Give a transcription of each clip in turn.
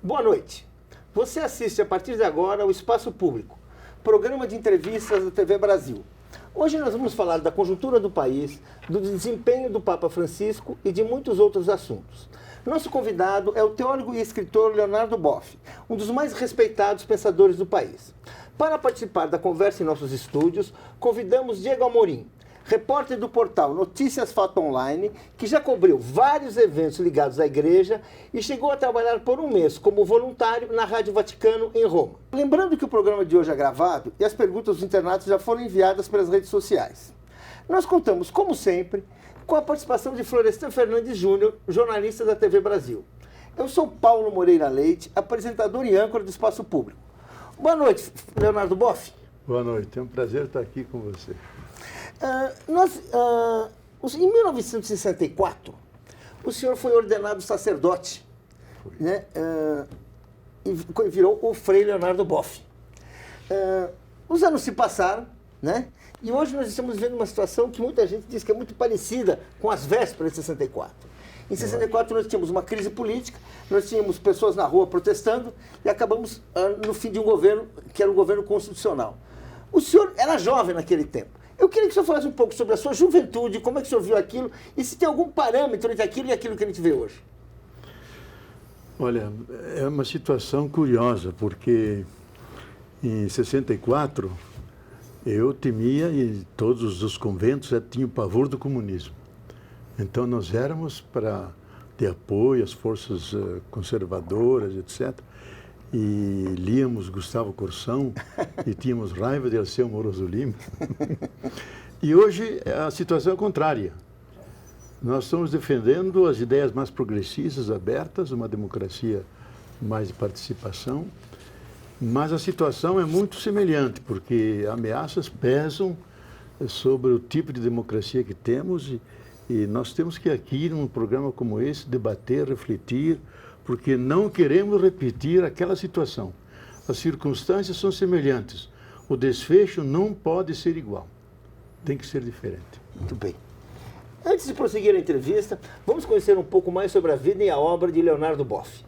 Boa noite. Você assiste a partir de agora o Espaço Público, programa de entrevistas da TV Brasil. Hoje nós vamos falar da conjuntura do país, do desempenho do Papa Francisco e de muitos outros assuntos. Nosso convidado é o teólogo e escritor Leonardo Boff, um dos mais respeitados pensadores do país. Para participar da conversa em nossos estúdios, convidamos Diego Amorim, repórter do portal Notícias Fato Online, que já cobriu vários eventos ligados à igreja e chegou a trabalhar por um mês como voluntário na Rádio Vaticano, em Roma. Lembrando que o programa de hoje é gravado e as perguntas dos internautas já foram enviadas pelas redes sociais. Nós contamos, como sempre, com a participação de Florestan Fernandes Júnior, jornalista da TV Brasil. Eu sou Paulo Moreira Leite, apresentador e âncora do Espaço Público. Boa noite, Leonardo Boff. Boa noite, é um prazer estar aqui com você. Em 1964, o senhor foi ordenado sacerdote, né? E virou o Frei Leonardo Boff. Os anos se passaram, né? E hoje nós estamos vivendo uma situação que muita gente diz que é muito parecida com as vésperas de 64. Em 64 nós tínhamos uma crise política, nós tínhamos pessoas na rua protestando e acabamos no fim de um governo que era um governo constitucional. O senhor era jovem naquele tempo. Eu queria que o senhor falasse um pouco sobre a sua juventude, como é que o senhor viu aquilo e se tem algum parâmetro entre aquilo e aquilo que a gente vê hoje. Olha, é uma situação curiosa, porque em 64 eu temia e todos os conventos já tinham pavor do comunismo. Então nós éramos para ter apoio às forças conservadoras, etc. E líamos Gustavo Corsão e tínhamos raiva de Alceu Moroso Lima. E hoje a situação é contrária. Nós estamos defendendo as ideias mais progressistas, abertas, uma democracia mais de participação, mas a situação é muito semelhante, porque ameaças pesam sobre o tipo de democracia que temos e nós temos que aqui, num programa como esse, debater, refletir, porque não queremos repetir aquela situação. As circunstâncias são semelhantes. O desfecho não pode ser igual. Tem que ser diferente. Muito bem. Antes de prosseguir a entrevista, vamos conhecer um pouco mais sobre a vida e a obra de Leonardo Boff.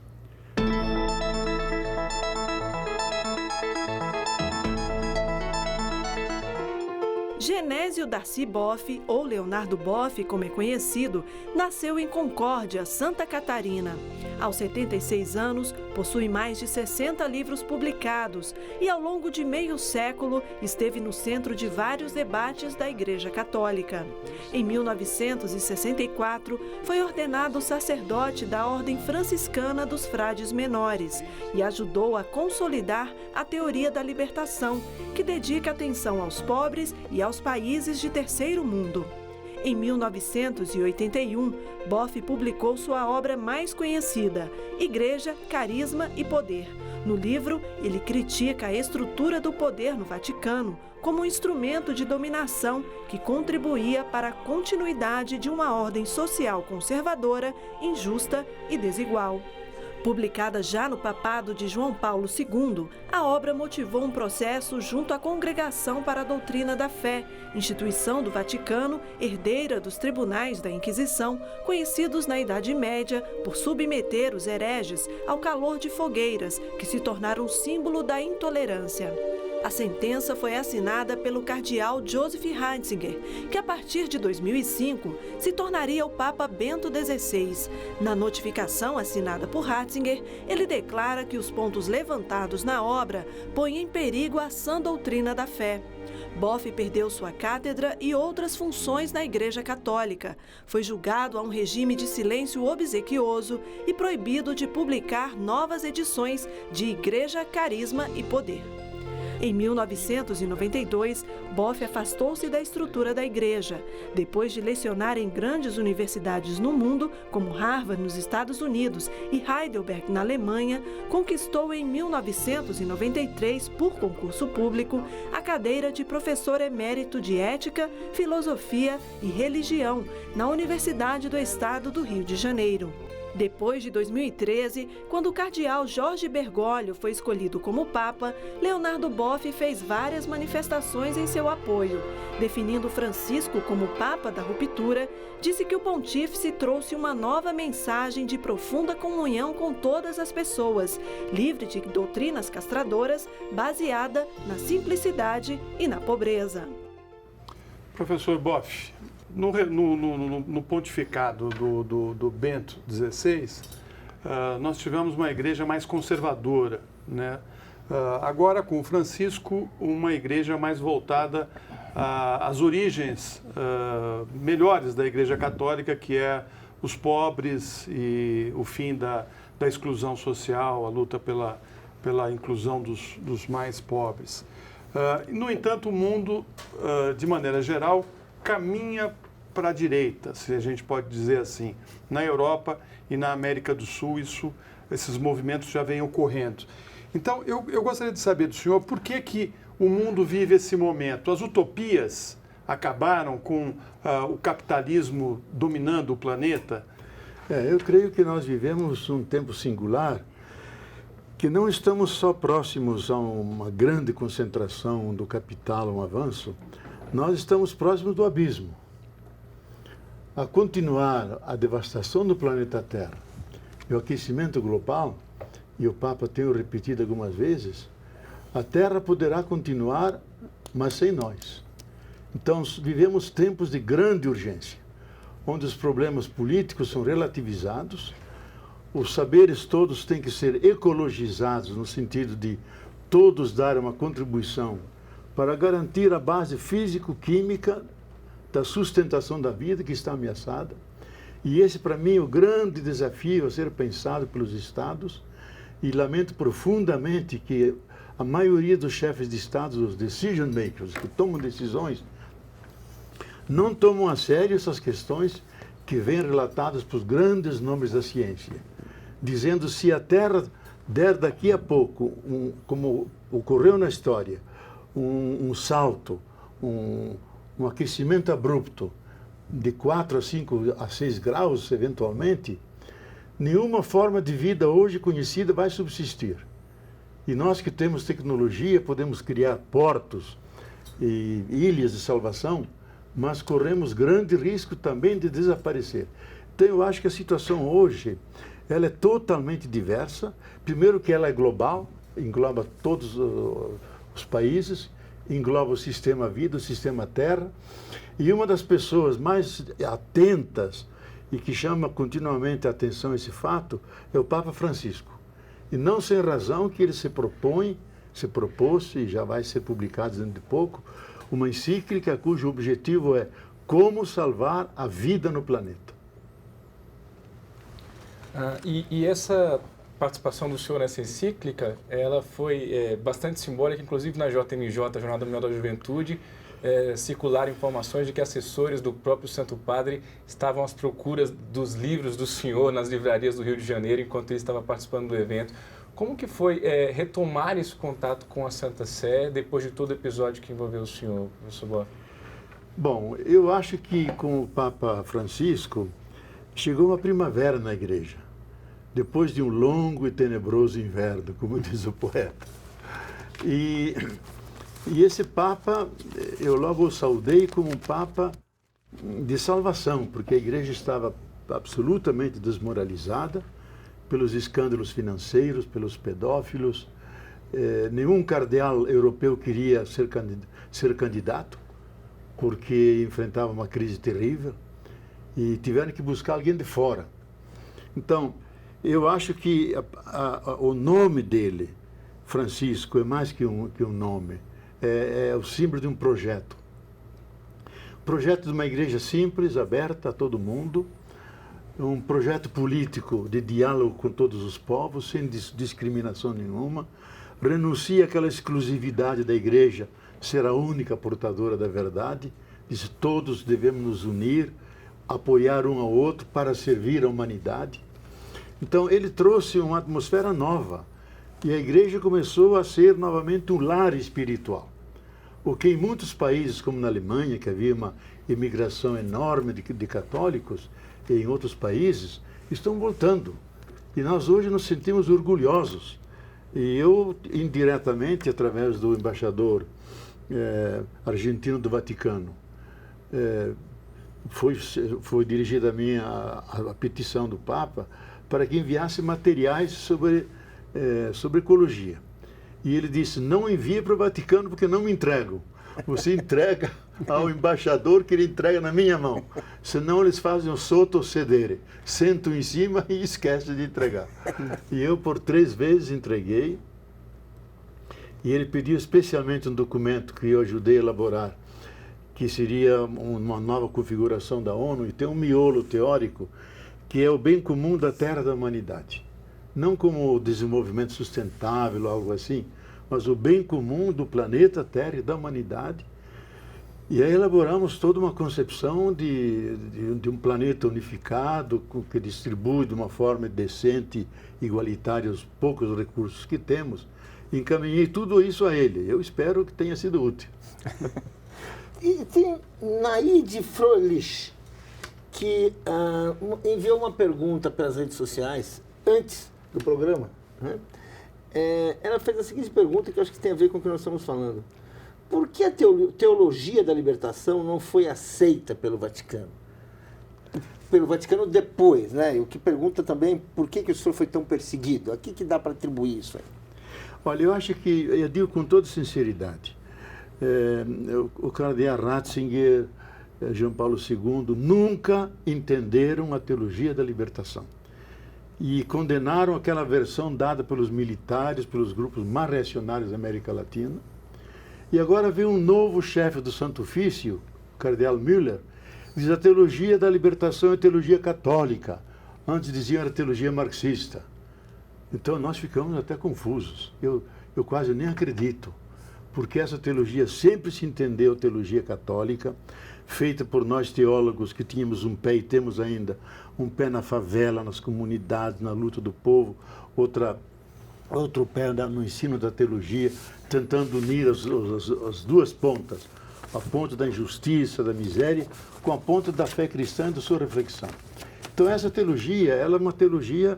Genésio Darcy Boff, ou Leonardo Boff, como é conhecido, nasceu em Concórdia, Santa Catarina. Aos 76 anos, possui mais de 60 livros publicados e, ao longo de meio século, esteve no centro de vários debates da Igreja Católica. Em 1964, foi ordenado sacerdote da Ordem Franciscana dos Frades Menores e ajudou a consolidar a teoria da libertação, que dedica atenção aos pobres e aos países de terceiro mundo. Em 1981, Boff publicou sua obra mais conhecida, Igreja, Carisma e Poder. No livro, ele critica a estrutura do poder no Vaticano como um instrumento de dominação que contribuía para a continuidade de uma ordem social conservadora, injusta e desigual. Publicada já no papado de João Paulo II, a obra motivou um processo junto à Congregação para a Doutrina da Fé, instituição do Vaticano, herdeira dos tribunais da Inquisição, conhecidos na Idade Média por submeter os hereges ao calor de fogueiras, que se tornaram símbolo da intolerância. A sentença foi assinada pelo cardeal Joseph Ratzinger, que a partir de 2005 se tornaria o Papa Bento XVI. Na notificação assinada por Ratzinger, ele declara que os pontos levantados na obra põem em perigo a sã doutrina da fé. Boff perdeu sua cátedra e outras funções na Igreja Católica. Foi julgado a um regime de silêncio obsequioso e proibido de publicar novas edições de Igreja, Carisma e Poder. Em 1992, Boff afastou-se da estrutura da igreja. Depois de lecionar em grandes universidades no mundo, como Harvard nos Estados Unidos e Heidelberg na Alemanha, conquistou em 1993, por concurso público, a cadeira de professor emérito de Ética, Filosofia e Religião na Universidade do Estado do Rio de Janeiro. Depois de 2013, quando o cardeal Jorge Bergoglio foi escolhido como Papa, Leonardo Boff fez várias manifestações em seu apoio. Definindo Francisco como Papa da ruptura, disse que o pontífice trouxe uma nova mensagem de profunda comunhão com todas as pessoas, livre de doutrinas castradoras, baseada na simplicidade e na pobreza. Professor Boff, no pontificado do Bento XVI, nós tivemos uma igreja mais conservadora, né? Agora, com o Francisco, uma igreja mais voltada às origens melhores da Igreja Católica, que é os pobres e o fim da exclusão social, a luta pela inclusão dos mais pobres. No entanto, o mundo, de maneira geral, caminha para a direita, se a gente pode dizer assim. Na Europa e na América do Sul, esses movimentos já vêm ocorrendo. Então, eu gostaria de saber do senhor por que o mundo vive esse momento. As utopias acabaram com o capitalismo dominando o planeta? Eu creio que nós vivemos um tempo singular, que não estamos só próximos a uma grande concentração do capital, um avanço, nós estamos próximos do abismo. A continuar a devastação do planeta Terra e o aquecimento global, e o Papa tem repetido algumas vezes, a Terra poderá continuar, mas sem nós. Então, vivemos tempos de grande urgência, onde os problemas políticos são relativizados, os saberes todos têm que ser ecologizados, no sentido de todos darem uma contribuição para garantir a base físico-química da sustentação da vida que está ameaçada. E esse, para mim, é o grande desafio a ser pensado pelos Estados, e lamento profundamente que a maioria dos chefes de Estado, os decision makers, que tomam decisões, não tomam a sério essas questões que vêm relatadas por grandes nomes da ciência, dizendo se a Terra der daqui a pouco, como ocorreu na história, um salto, um aquecimento abrupto de 4 a 5 a 6 graus, eventualmente, nenhuma forma de vida hoje conhecida vai subsistir. E nós que temos tecnologia, podemos criar portos e ilhas de salvação, mas corremos grande risco também de desaparecer. Então eu acho que a situação hoje, ela é totalmente diversa. Primeiro que ela é global, engloba todos os países, engloba o sistema vida, o sistema terra. E uma das pessoas mais atentas e que chama continuamente a atenção esse fato é o Papa Francisco. E não sem razão que ele se propôs, e já vai ser publicado dentro de pouco, uma encíclica cujo objetivo é como salvar a vida no planeta. E essa participação do senhor nessa encíclica, ela foi bastante simbólica, inclusive na JMJ, Jornada Mundial da Juventude, circularam informações de que assessores do próprio Santo Padre estavam às procuras dos livros do senhor nas livrarias do Rio de Janeiro, enquanto ele estava participando do evento. Como que foi retomar esse contato com a Santa Sé depois de todo o episódio que envolveu o senhor, professor Boff? Bom, eu acho que com o Papa Francisco chegou uma primavera na igreja, depois de um longo e tenebroso inverno, como diz o poeta. E esse Papa, eu logo o saudei como um Papa de salvação, porque a igreja estava absolutamente desmoralizada pelos escândalos financeiros, pelos pedófilos. Nenhum cardeal europeu queria ser candidato, porque enfrentava uma crise terrível e tiveram que buscar alguém de fora. Então, eu acho que o nome dele, Francisco, é mais que um nome. É o símbolo de um projeto. Projeto de uma igreja simples, aberta a todo mundo, um projeto político de diálogo com todos os povos, sem discriminação nenhuma, renuncia àquela exclusividade da igreja ser a única portadora da verdade, diz todos devemos nos unir, apoiar um ao outro para servir a humanidade. Então ele trouxe uma atmosfera nova e a igreja começou a ser novamente um lar espiritual. O que em muitos países, como na Alemanha, que havia uma imigração enorme de católicos, e em outros países, estão voltando. E nós hoje nos sentimos orgulhosos. E eu, indiretamente, através do embaixador argentino do Vaticano, foi dirigida a mim a petição do Papa para que enviasse materiais sobre ecologia. E ele disse, não envie para o Vaticano porque não me entregam. Você entrega ao embaixador que ele entrega na minha mão. Senão eles fazem o sotto sedere. Sentam em cima e esquecem de entregar. E eu, por 3 vezes, entreguei. E ele pediu especialmente um documento que eu ajudei a elaborar, que seria uma nova configuração da ONU, e tem um miolo teórico, que é o bem comum da Terra da humanidade. Não como o desenvolvimento sustentável ou algo assim, mas o bem comum do planeta Terra e da humanidade. E aí elaboramos toda uma concepção de um planeta unificado, que distribui de uma forma decente, igualitária, os poucos recursos que temos. Encaminhei tudo isso a ele. Eu espero que tenha sido útil. E tem Naide Froelich, que enviou uma pergunta pelas redes sociais antes do programa. Né? Ela fez a seguinte pergunta, que eu acho que tem a ver com o que nós estamos falando. Por que a teologia da libertação não foi aceita pelo Vaticano? Pelo Vaticano depois, né? E o que pergunta também por que o senhor foi tão perseguido. A que dá para atribuir isso aí? Olha, eu acho que, eu digo com toda sinceridade, o cardeal Ratzinger, João Paulo II, nunca entenderam a teologia da libertação. E condenaram aquela versão dada pelos militares, pelos grupos mais reacionários da América Latina. E agora vem um novo chefe do Santo Ofício, o cardeal Müller, diz a teologia da libertação é teologia católica. Antes diziam era teologia marxista. Então nós ficamos até confusos. Eu quase nem acredito, porque essa teologia sempre se entendeu teologia católica, feita por nós teólogos que tínhamos um pé e temos ainda um pé na favela, nas comunidades, na luta do povo, outro pé no ensino da teologia, tentando unir as duas pontas, a ponta da injustiça, da miséria, com a ponta da fé cristã e da sua reflexão. Então essa teologia, ela é uma teologia,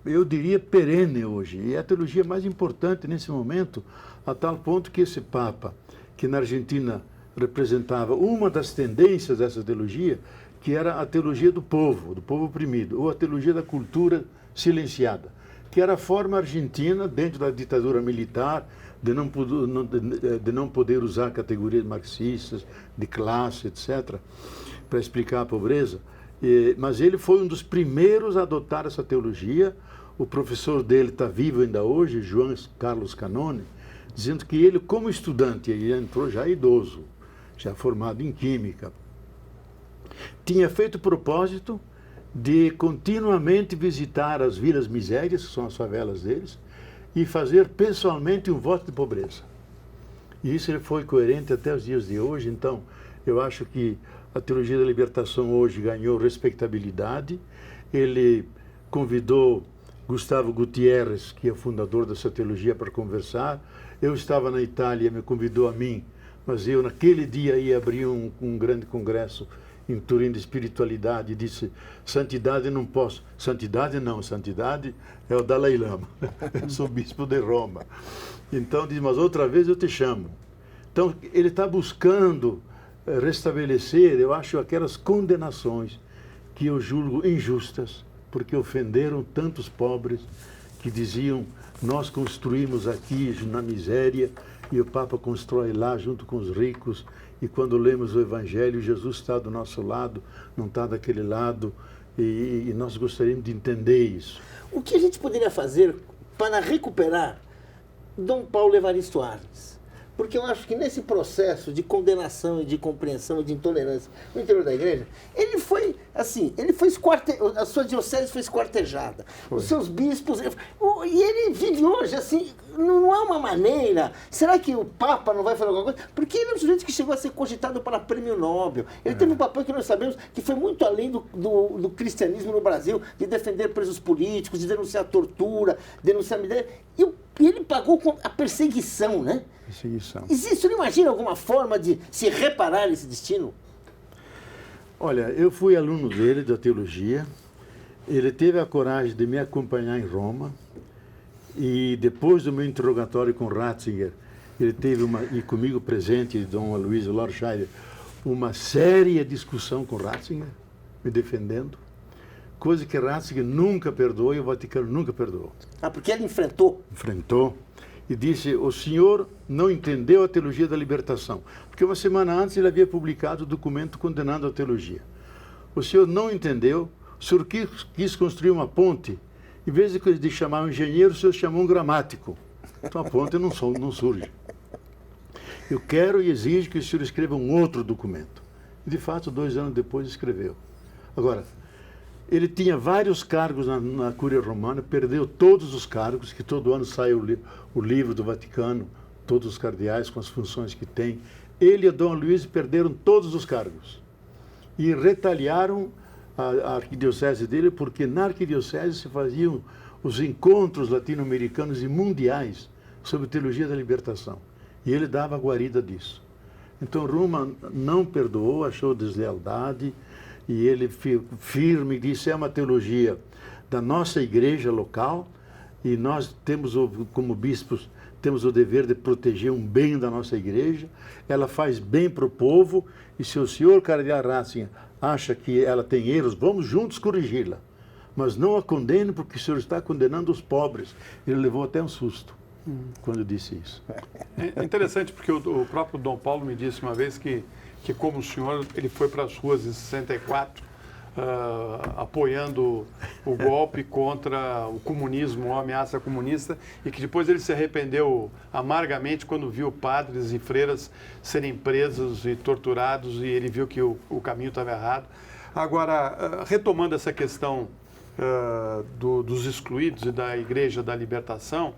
eu diria, perene hoje, e é a teologia mais importante nesse momento, a tal ponto que esse Papa, que na Argentina representava uma das tendências dessa teologia, que era a teologia do povo oprimido, ou a teologia da cultura silenciada, que era a forma argentina, dentro da ditadura militar, de não poder usar categorias marxistas, de classe, etc., para explicar a pobreza. Mas ele foi um dos primeiros a adotar essa teologia. O professor dele está vivo ainda hoje, João Carlos Canone, dizendo que ele, como estudante, ele entrou já idoso, já formado em química, tinha feito o propósito de continuamente visitar as vilas misérias, que são as favelas deles, e fazer pessoalmente um voto de pobreza. E isso ele foi coerente até os dias de hoje. Então, eu acho que a teologia da libertação hoje ganhou respeitabilidade. Ele convidou Gustavo Gutierrez, que é o fundador dessa teologia, para conversar. Eu estava na Itália, me convidou a mim, mas eu naquele dia ia abrir um grande congresso em Turim de espiritualidade, e disse, santidade não posso. Santidade não, santidade é o Dalai Lama. Eu sou bispo de Roma. Então, diz, mas outra vez eu te chamo. Então, ele está buscando restabelecer, eu acho, aquelas condenações que eu julgo injustas, porque ofenderam tantos pobres que diziam, nós construímos aqui na miséria e o Papa constrói lá junto com os ricos, e quando lemos o Evangelho, Jesus está do nosso lado, não está daquele lado, e nós gostaríamos de entender isso. O que a gente poderia fazer para recuperar Dom Paulo Evaristo Arnes? Porque eu acho que nesse processo de condenação e de compreensão e de intolerância no interior da igreja, ele foi, assim, a sua diocese foi esquartejada, os seus bispos, e ele vive hoje, assim, não há uma maneira, será que o Papa não vai fazer alguma coisa? Porque ele é um sujeito que chegou a ser cogitado para prêmio Nobel, ele teve um papel que nós sabemos que foi muito além do cristianismo no Brasil, de defender presos políticos, de denunciar a tortura, denunciar a miséria, e ele pagou com a perseguição, né? Perseguição. Existe, você não imagina alguma forma de se reparar esse destino? Olha, eu fui aluno dele da teologia, Ele teve a coragem de me acompanhar em Roma e depois do meu interrogatório com Ratzinger, ele teve e comigo presente, Dom Aloysio Lorscheider, uma séria discussão com Ratzinger, me defendendo, coisa que Ratzinger nunca perdoou e o Vaticano nunca perdoou. Ah, porque ele enfrentou? Enfrentou e disse, o senhor não entendeu a teologia da libertação, porque uma semana antes ele havia publicado o documento condenando a teologia. O senhor não entendeu, o senhor quis construir uma ponte, em vez de chamar um engenheiro, o senhor chamou um gramático. Então a ponte não surge. Eu quero e exijo que o senhor escreva um outro documento. E, de fato, 2 anos depois escreveu. Agora, ele tinha vários cargos na Cúria Romana, perdeu todos os cargos, que todo ano sai o livro do Vaticano, todos os cardeais com as funções que têm. Ele e Dom Luís perderam todos os cargos. E retaliaram a arquidiocese dele, porque na arquidiocese se faziam os encontros latino-americanos e mundiais sobre teologia da libertação. E ele dava a guarida disso. Então Roma não perdoou, achou deslealdade, e ele firme disse, é uma teologia da nossa igreja local, e nós temos, como bispos, temos o dever de proteger um bem da nossa igreja, ela faz bem para o povo, e se o senhor cardeal Ratzinger acha que ela tem erros, vamos juntos corrigi-la. Mas não a condene porque o senhor está condenando os pobres. Ele levou até um susto quando disse isso. É interessante porque o próprio Dom Paulo me disse uma vez que como o senhor, ele foi para as ruas em 64, apoiando o golpe contra o comunismo, a ameaça comunista, e que depois ele se arrependeu amargamente quando viu padres e freiras serem presos e torturados, e ele viu que o caminho estava errado. Agora, retomando essa questão dos excluídos e da Igreja da Libertação,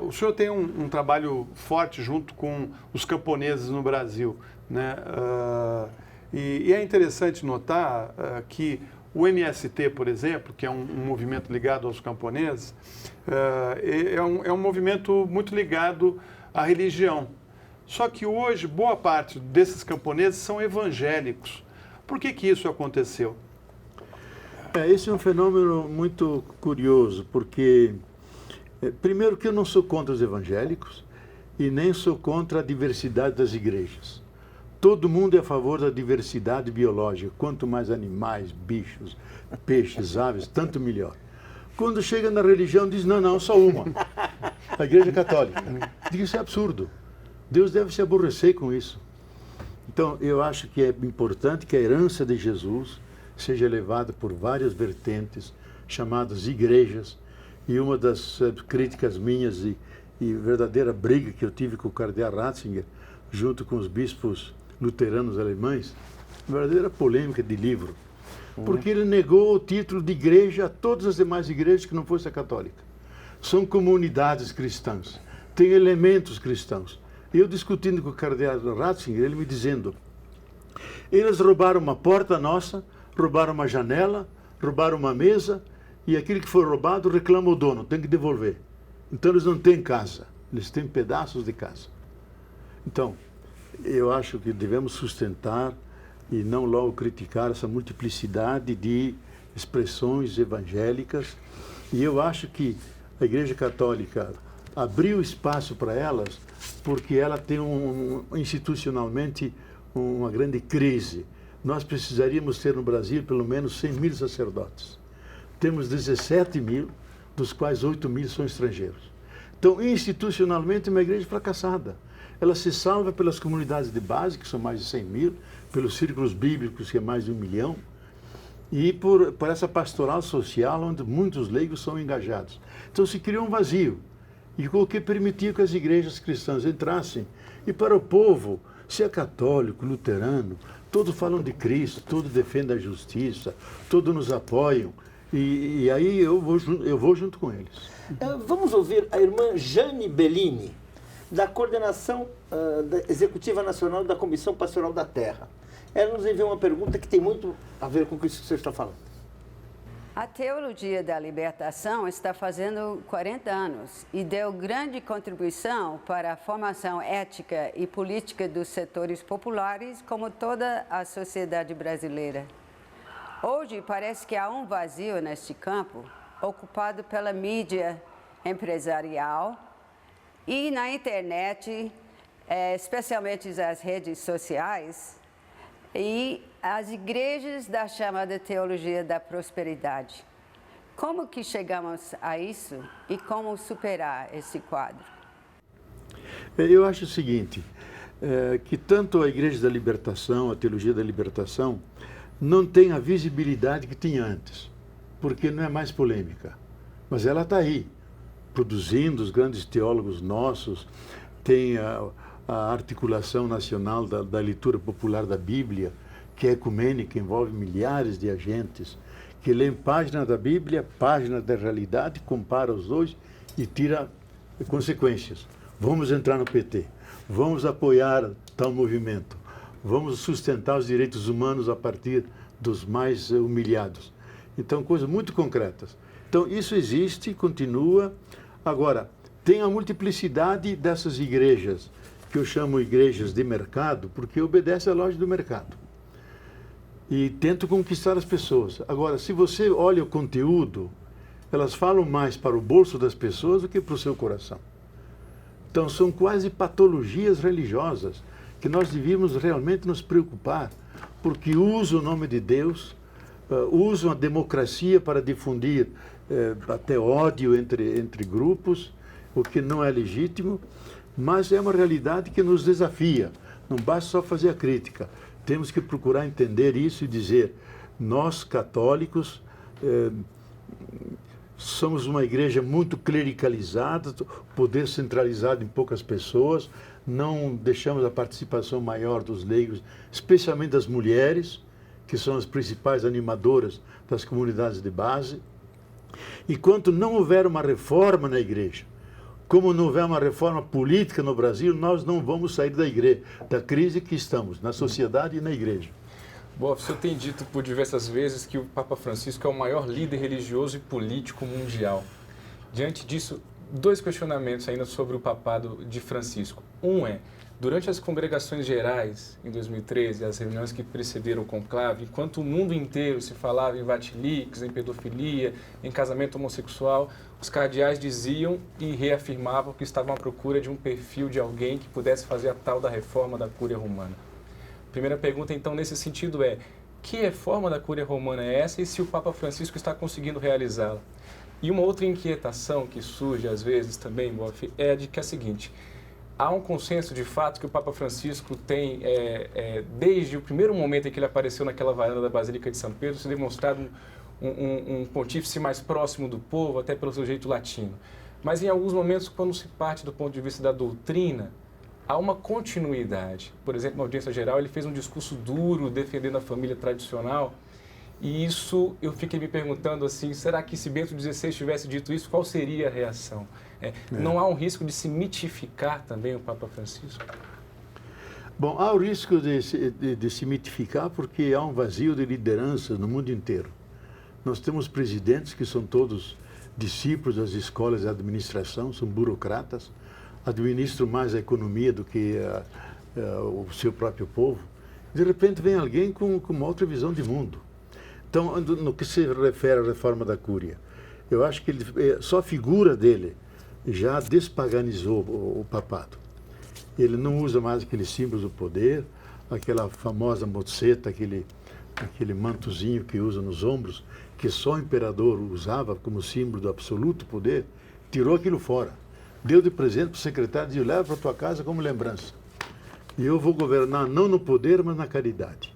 o senhor tem um trabalho forte junto com os camponeses no Brasil, né? E é interessante notar que o MST, por exemplo, que é um movimento ligado aos camponeses, é um movimento muito ligado à religião. Só que hoje, boa parte desses camponeses são evangélicos. Por que isso aconteceu? Esse é um fenômeno muito curioso, porque, primeiro, que eu não sou contra os evangélicos e nem sou contra a diversidade das igrejas. Todo mundo é a favor da diversidade biológica. Quanto mais animais, bichos, peixes, aves, tanto melhor. Quando chega na religião, diz, não, só uma. A Igreja Católica. Diz, isso é absurdo. Deus deve se aborrecer com isso. Então, eu acho que é importante que a herança de Jesus seja levada por várias vertentes, chamadas igrejas. E uma das críticas minhas e verdadeira briga que eu tive com o cardeal Ratzinger, junto com os bispos luteranos alemães, uma verdadeira polêmica de livro, porque ele negou o título de igreja a todas as demais igrejas que não fosse a católica. São comunidades cristãs, têm elementos cristãos. Eu discutindo com o cardeal Ratzinger, ele me dizendo, eles roubaram uma porta nossa, roubaram uma janela, roubaram uma mesa, e aquilo que foi roubado reclama o dono, tem que devolver. Então eles não têm casa, eles têm pedaços de casa. Então, eu acho que devemos sustentar e não logo criticar essa multiplicidade de expressões evangélicas. E eu acho que a Igreja Católica abriu espaço para elas porque ela tem institucionalmente uma grande crise. Nós precisaríamos ter no Brasil pelo menos 100 mil sacerdotes. Temos 17 mil, dos quais 8 mil são estrangeiros. Então, institucionalmente, é uma igreja fracassada. Ela se salva pelas comunidades de base, que são mais de 100 mil, pelos círculos bíblicos, que é mais de 1 milhão, e por essa pastoral social, onde muitos leigos são engajados. Então se criou um vazio, e o que permitiu que as igrejas cristãs entrassem. E para o povo, se é católico, luterano, todos falam de Cristo, todos defendem a justiça, todos nos apoiam, e aí eu vou junto com eles. Vamos ouvir a irmã Jane Bellini, da Coordenação Executiva Nacional da Comissão Pastoral da Terra. Ela nos enviou uma pergunta que tem muito a ver com isso que você está falando. A teologia da libertação está fazendo 40 anos e deu grande contribuição para a formação ética e política dos setores populares, como toda a sociedade brasileira. Hoje parece que há um vazio neste campo, ocupado pela mídia empresarial e na internet, especialmente as redes sociais, e as igrejas da chamada teologia da prosperidade. Como que chegamos a isso e como superar esse quadro? Eu acho o seguinte, que tanto a Igreja da Libertação, a Teologia da Libertação, não tem a visibilidade que tinha antes, porque não é mais polêmica. Mas ela está aí, produzindo os grandes teólogos nossos, tem a articulação nacional da leitura popular da Bíblia, que é ecumênica, envolve milhares de agentes, que lêem página da Bíblia, página da realidade, compara os dois e tira consequências. Vamos entrar no PT, vamos apoiar tal movimento, vamos sustentar os direitos humanos a partir dos mais humilhados. Então, coisas muito concretas. Então, isso existe, continua. Agora, tem a multiplicidade dessas igrejas, que eu chamo igrejas de mercado, porque obedece à lógica do mercado. E tentam conquistar as pessoas. Agora, se você olha o conteúdo, elas falam mais para o bolso das pessoas do que para o seu coração. Então, são quase patologias religiosas que nós devíamos realmente nos preocupar, porque usam o nome de Deus, usam a democracia para difundir até ódio entre grupos, o que não é legítimo, mas é uma realidade que nos desafia. Não basta só fazer a crítica, temos que procurar entender isso e dizer, nós católicos somos uma igreja muito clericalizada, poder centralizado em poucas pessoas, não deixamos a participação maior dos leigos, especialmente das mulheres, que são as principais animadoras das comunidades de base. Enquanto não houver uma reforma na igreja, como não houver uma reforma política no Brasil, nós não vamos sair da crise que estamos, na sociedade e na igreja. Bom, o senhor tem dito por diversas vezes que o Papa Francisco é o maior líder religioso e político mundial. Diante disso, 2 questionamentos ainda sobre o papado de Francisco. Um é, durante as congregações gerais, em 2013, as reuniões que precederam o conclave, enquanto o mundo inteiro se falava em vatilix, em pedofilia, em casamento homossexual, os cardeais diziam e reafirmavam que estavam à procura de um perfil de alguém que pudesse fazer a tal da reforma da Cúria Romana. A primeira pergunta, então, nesse sentido é, que reforma da Cúria Romana é essa e se o Papa Francisco está conseguindo realizá-la? E uma outra inquietação que surge, às vezes, também, Boff, é de que é a seguinte, há um consenso de fato que o Papa Francisco tem, desde o primeiro momento em que ele apareceu naquela varanda da Basílica de São Pedro, se demonstrado um pontífice mais próximo do povo, até pelo seu jeito latino. Mas em alguns momentos, quando se parte do ponto de vista da doutrina, há uma continuidade. Por exemplo, na audiência geral, ele fez um discurso duro defendendo a família tradicional, e isso eu fiquei me perguntando assim, será que se Bento XVI tivesse dito isso, qual seria a reação? Não há um risco de se mitificar também o Papa Francisco? Bom, há o risco de se mitificar porque há um vazio de liderança no mundo inteiro. Nós temos presidentes que são todos discípulos das escolas de administração, são burocratas, administram mais a economia do que o seu próprio povo. De repente vem alguém com uma outra visão de mundo. Então, no que se refere à reforma da Cúria, eu acho que só a figura dele já despaganizou o papado. Ele não usa mais aqueles símbolos do poder, aquela famosa mozzeta, aquele mantozinho que usa nos ombros, que só o imperador usava como símbolo do absoluto poder, tirou aquilo fora. Deu de presente para o secretário e disse, leva para tua casa como lembrança. E eu vou governar não no poder, mas na caridade.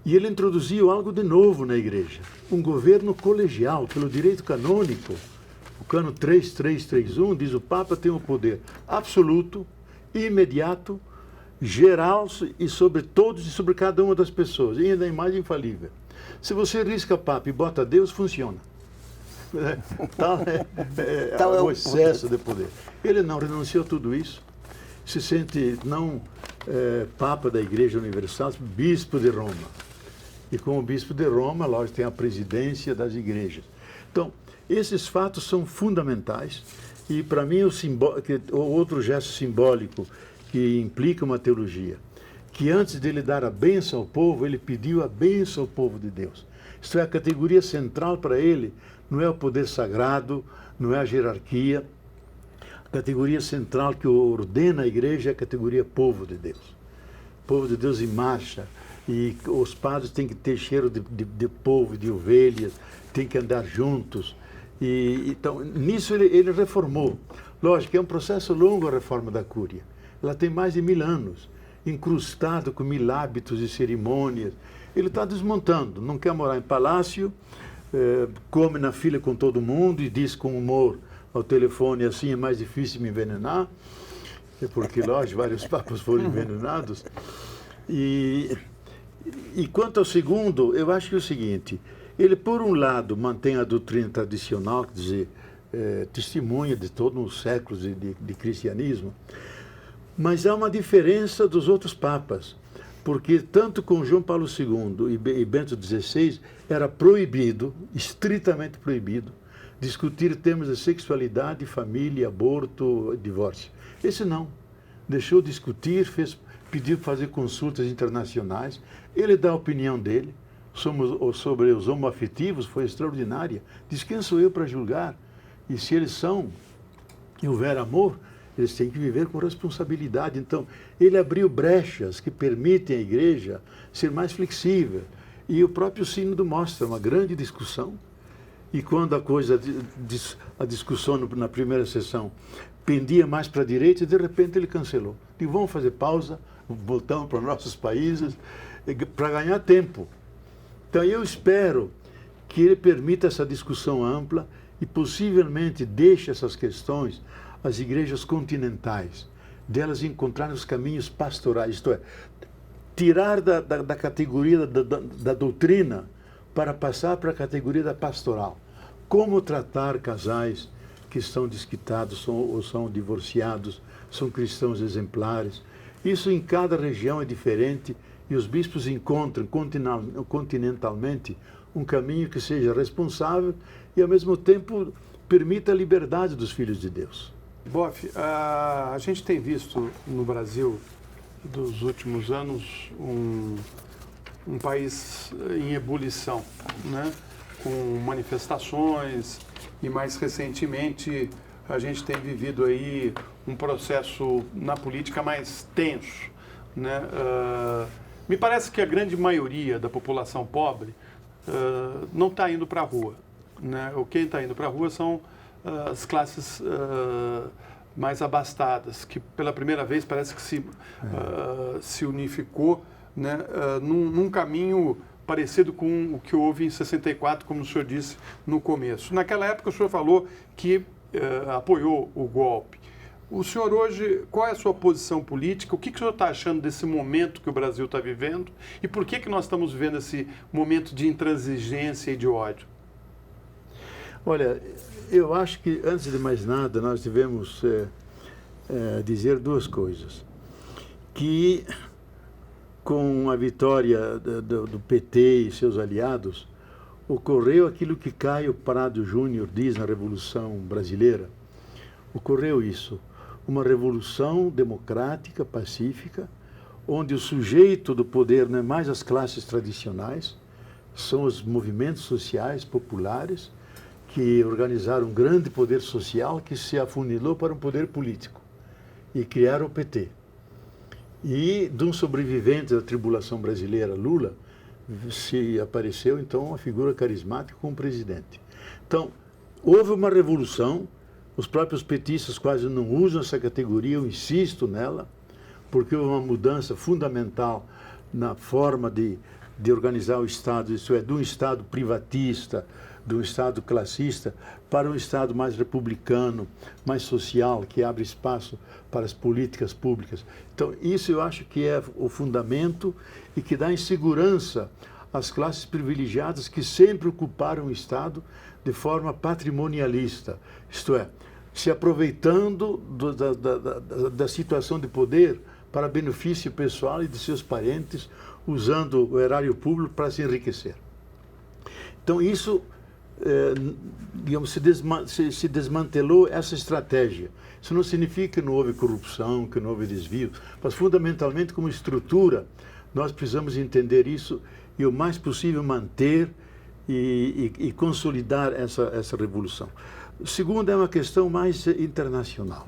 E ele introduziu algo de novo na igreja, um governo colegial, pelo direito canônico. O cano 3331 diz o Papa tem o poder absoluto, imediato, geral e sobre todos e sobre cada uma das pessoas, e ainda a imagem infalível. Se você risca Papa e bota Deus, funciona. Tal é o excesso de poder. Ele não renunciou a tudo isso, se sente não Papa da Igreja Universal, bispo de Roma. E como bispo de Roma, lógico, tem a presidência das igrejas. Então, esses fatos são fundamentais e, para mim, o outro gesto simbólico que implica uma teologia, que antes dele dar a bênção ao povo, ele pediu a bênção ao povo de Deus. Isto é, a categoria central para ele não é o poder sagrado, não é a jerarquia. A categoria central que ordena a igreja é a categoria povo de Deus. Povo de Deus em marcha. E os padres têm que ter cheiro de povo, de ovelhas, têm que andar juntos. Então, nisso ele reformou. Lógico, é um processo longo a reforma da Cúria. Ela tem mais de 1000 anos, incrustado com 1000 hábitos e cerimônias. Ele está desmontando, não quer morar em palácio, come na fila com todo mundo e diz com humor ao telefone, assim é mais difícil me envenenar, porque, lógico, vários papas foram envenenados. E quanto ao segundo, eu acho que é o seguinte, ele, por um lado, mantém a doutrina tradicional, quer dizer, testemunha de todos os séculos de cristianismo, mas há uma diferença dos outros papas, porque tanto com João Paulo II e Bento XVI era proibido, estritamente proibido, discutir temas de sexualidade, família, aborto, divórcio. Esse não. Deixou discutir, pediu para fazer consultas internacionais, ele dá a opinião dele sobre os homoafetivos, foi extraordinária. Diz, quem sou eu para julgar? E se eles são, e houver amor, eles têm que viver com responsabilidade. Então, ele abriu brechas que permitem à igreja ser mais flexível. E o próprio sínodo mostra uma grande discussão. E quando a discussão na primeira sessão pendia mais para a direita, de repente ele cancelou. E vamos fazer pausa, voltamos para nossos países, para ganhar tempo. Então, eu espero que ele permita essa discussão ampla e possivelmente deixe essas questões às igrejas continentais, delas encontrarem os caminhos pastorais, isto é, tirar da categoria da doutrina para passar para a categoria da pastoral. Como tratar casais que estão desquitados ou são divorciados, são cristãos exemplares. Isso em cada região é diferente e os bispos encontram continentalmente um caminho que seja responsável e, ao mesmo tempo, permita a liberdade dos filhos de Deus. Boff, a gente tem visto no Brasil, dos últimos anos, um país em ebulição, né? Com manifestações e, mais recentemente, a gente tem vivido aí um processo na política mais tenso, né? Me parece que a grande maioria da população pobre não está indo para a rua, né? Quem está indo para a rua são as classes mais abastadas, que pela primeira vez parece que se unificou, né? Num caminho parecido com o que houve em 64, como o senhor disse no começo. Naquela época o senhor falou que apoiou o golpe. O senhor hoje, qual é a sua posição política? O que o senhor está achando desse momento que o Brasil está vivendo? E por que nós estamos vivendo esse momento de intransigência e de ódio? Olha, eu acho que, antes de mais nada, nós devemos dizer duas coisas. Que, com a vitória do PT e seus aliados, ocorreu aquilo que Caio Prado Júnior diz na Revolução Brasileira. Ocorreu isso. Uma revolução democrática, pacífica, onde o sujeito do poder não é mais as classes tradicionais, são os movimentos sociais, populares, que organizaram um grande poder social que se afunilou para um poder político e criaram o PT. E de um sobrevivente da tribulação brasileira, Lula, se apareceu então uma figura carismática como presidente. Então, houve uma revolução. Os próprios petistas quase não usam essa categoria, eu insisto nela, porque houve uma mudança fundamental na forma de organizar o Estado, isso é, de um Estado privatista, de um Estado classista, para um Estado mais republicano, mais social, que abre espaço para as políticas públicas. Então, isso eu acho que é o fundamento e que dá insegurança às classes privilegiadas que sempre ocuparam o Estado de forma patrimonialista, isto é, se aproveitando da situação de poder para benefício pessoal e de seus parentes, usando o erário público para se enriquecer. Então, isso, digamos, se desmantelou essa estratégia. Isso não significa que não houve corrupção, que não houve desvio, mas, fundamentalmente, como estrutura, nós precisamos entender isso e, o mais possível, manter e consolidar essa revolução. O segundo é uma questão mais internacional.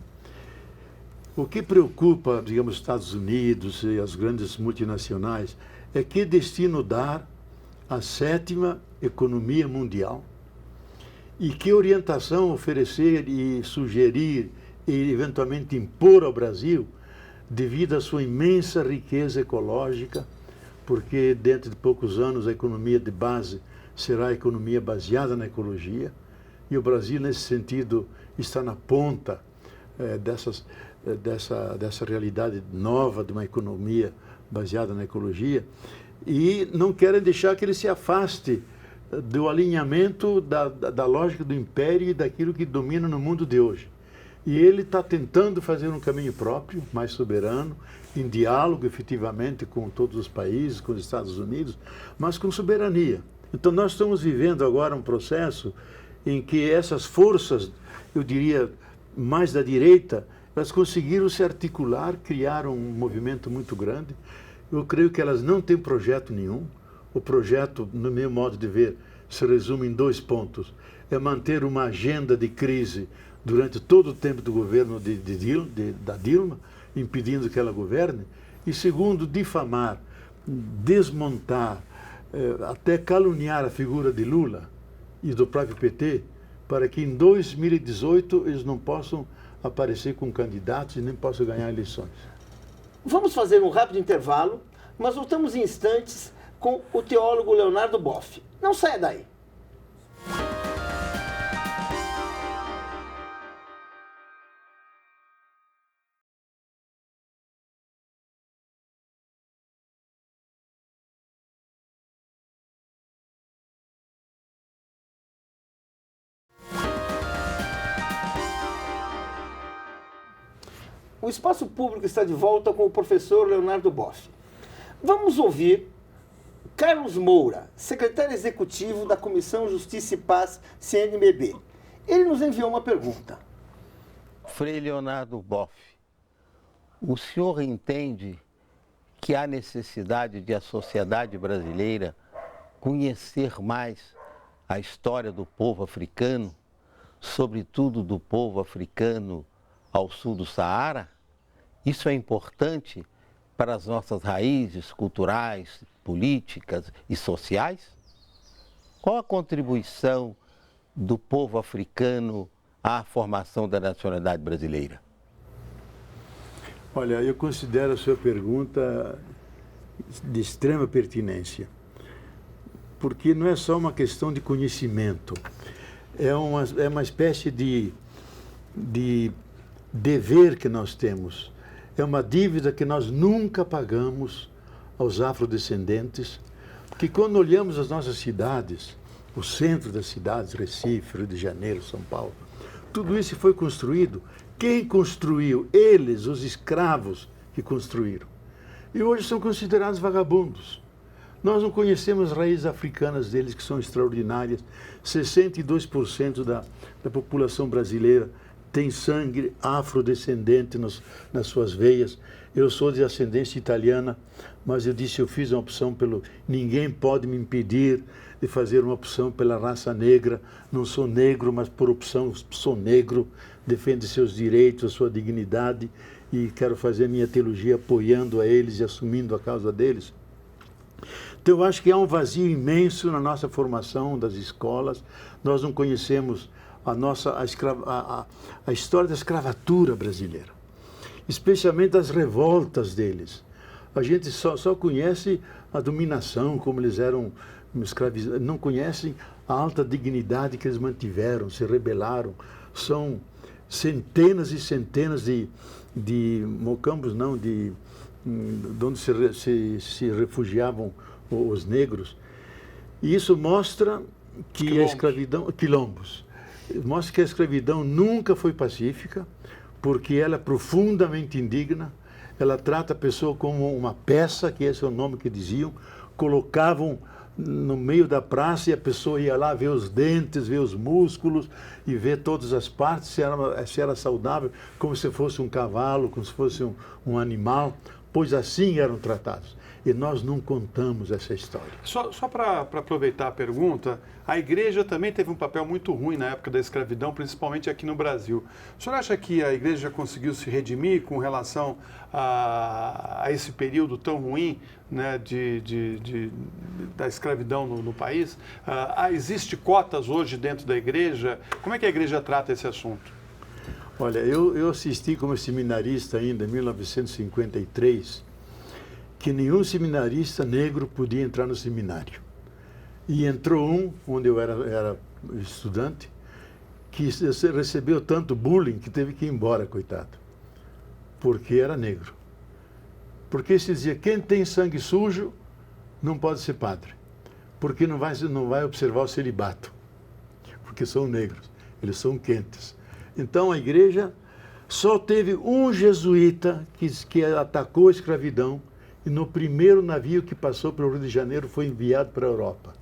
O que preocupa, digamos, os Estados Unidos e as grandes multinacionais é que destino dar à 7ª economia mundial e que orientação oferecer e sugerir e eventualmente impor ao Brasil devido à sua imensa riqueza ecológica, porque dentro de poucos anos a economia de base será a economia baseada na ecologia, e o Brasil, nesse sentido, está na ponta dessa realidade nova de uma economia baseada na ecologia, e não querem deixar que ele se afaste do alinhamento da lógica do império e daquilo que domina no mundo de hoje. E ele está tentando fazer um caminho próprio, mais soberano, em diálogo efetivamente com todos os países, com os Estados Unidos, mas com soberania. Então nós estamos vivendo agora um processo em que essas forças, eu diria, mais da direita, elas conseguiram se articular, criaram um movimento muito grande. Eu creio que elas não têm projeto nenhum. O projeto, no meu modo de ver, se resume em 2 pontos. É manter uma agenda de crise durante todo o tempo do governo da Dilma, impedindo que ela governe. E segundo, difamar, desmontar, até caluniar a figura de Lula e do próprio PT, para que em 2018 eles não possam aparecer com candidatos e nem possam ganhar eleições. Vamos fazer um rápido intervalo, mas voltamos em instantes com o teólogo Leonardo Boff. Não saia daí. O Espaço Público está de volta com o professor Leonardo Boff. Vamos ouvir Carlos Moura, secretário executivo da Comissão Justiça e Paz, CNBB. Ele nos enviou uma pergunta. Frei Leonardo Boff, o senhor entende que há necessidade de a sociedade brasileira conhecer mais a história do povo africano, sobretudo do povo africano ao sul do Saara? Isso é importante para as nossas raízes culturais, políticas e sociais? Qual a contribuição do povo africano à formação da nacionalidade brasileira? Olha, eu considero a sua pergunta de extrema pertinência, porque não é só uma questão de conhecimento, é uma espécie de dever que nós temos. É uma dívida que nós nunca pagamos aos afrodescendentes, porque quando olhamos as nossas cidades, o centro das cidades, Recife, Rio de Janeiro, São Paulo, tudo isso foi construído. Quem construiu? Eles, os escravos que construíram. E hoje são considerados vagabundos. Nós não conhecemos as raízes africanas deles, que são extraordinárias. 62% da população brasileira tem sangue afrodescendente nas suas veias. Eu sou de ascendência italiana, mas eu fiz uma opção ninguém pode me impedir de fazer uma opção pela raça negra. Não sou negro, mas por opção sou negro, defendo seus direitos, a sua dignidade, e quero fazer a minha teologia apoiando a eles e assumindo a causa deles. Então eu acho que há um vazio imenso na nossa formação das escolas. Nós não conhecemos a história da escravatura brasileira, especialmente as revoltas deles. A gente só conhece a dominação, como eles eram escravizados, não conhecem a alta dignidade que eles mantiveram, se rebelaram. São centenas e centenas de mocambos, não, de onde se refugiavam os negros. E isso mostra que a escravidão... Quilombos. Mostra que a escravidão nunca foi pacífica, porque ela é profundamente indigna. Ela trata a pessoa como uma peça, que esse é o nome que diziam, colocavam no meio da praça e a pessoa ia lá ver os dentes, ver os músculos e ver todas as partes, se era saudável, como se fosse um cavalo, como se fosse um animal, pois assim eram tratados. E nós não contamos essa história. Só para aproveitar a pergunta, a igreja também teve um papel muito ruim na época da escravidão, principalmente aqui no Brasil. O senhor acha que a igreja conseguiu se redimir com relação a esse período tão ruim, né, da escravidão no país? Existe cotas hoje dentro da igreja? Como é que a igreja trata esse assunto? Olha, eu assisti como seminarista ainda em 1953, que nenhum seminarista negro podia entrar no seminário. E entrou um, onde eu era estudante, que recebeu tanto bullying que teve que ir embora, coitado, porque era negro. Porque se dizia, quem tem sangue sujo não pode ser padre, porque não vai observar o celibato, porque são negros, eles são quentes. Então a igreja só teve um jesuíta que atacou a escravidão, e no primeiro navio que passou pelo Rio de Janeiro foi enviado para a Europa.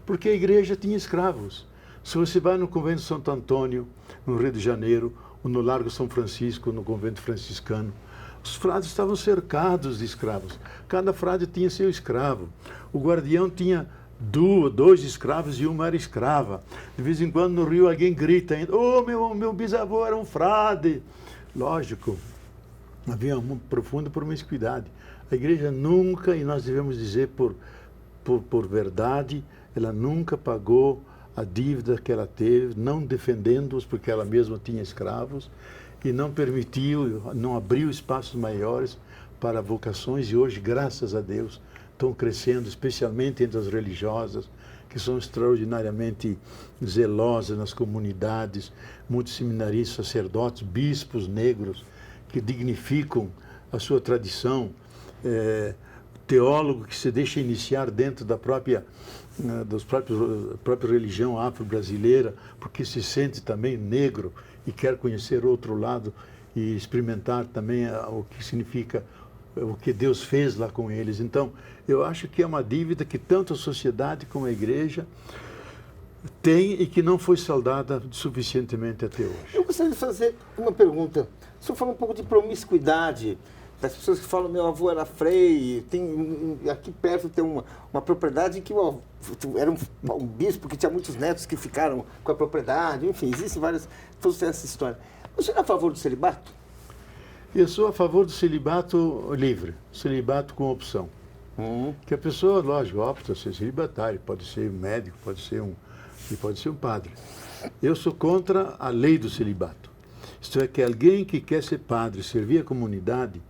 Porque a igreja tinha escravos. Se você vai no convento de Santo Antônio, no Rio de Janeiro, ou no Largo São Francisco, no convento franciscano, os frades estavam cercados de escravos. Cada frade tinha seu escravo. O guardião tinha dois escravos e uma era escrava. De vez em quando no Rio alguém grita ainda, meu bisavô era um frade. Lógico, havia uma profunda promiscuidade. A igreja nunca, e nós devemos dizer por verdade, ela nunca pagou a dívida que ela teve, não defendendo-os porque ela mesma tinha escravos, e não permitiu, não abriu espaços maiores para vocações, e hoje, graças a Deus, estão crescendo, especialmente entre as religiosas, que são extraordinariamente zelosas nas comunidades, muitos seminaristas, sacerdotes, bispos negros, que dignificam a sua tradição, teólogo que se deixa iniciar dentro da própria religião afro-brasileira, porque se sente também negro e quer conhecer outro lado e experimentar também o que significa, o que Deus fez lá com eles. Então, eu acho que é uma dívida que tanto a sociedade como a igreja tem e que não foi saldada suficientemente até hoje. Eu gostaria de fazer uma pergunta. O senhor falou um pouco de promiscuidade, das pessoas que falam, meu avô era frei, aqui perto tem uma propriedade em que era um bispo que tinha muitos netos que ficaram com a propriedade, enfim, existem várias, todas essa história. O senhor é a favor do celibato? Eu sou a favor do celibato livre, celibato com opção. Que a pessoa, lógico, opta a ser celibatário, pode ser um médico, pode ser um padre. Eu sou contra a lei do celibato. Isto é, que alguém que quer ser padre, servir a comunidade,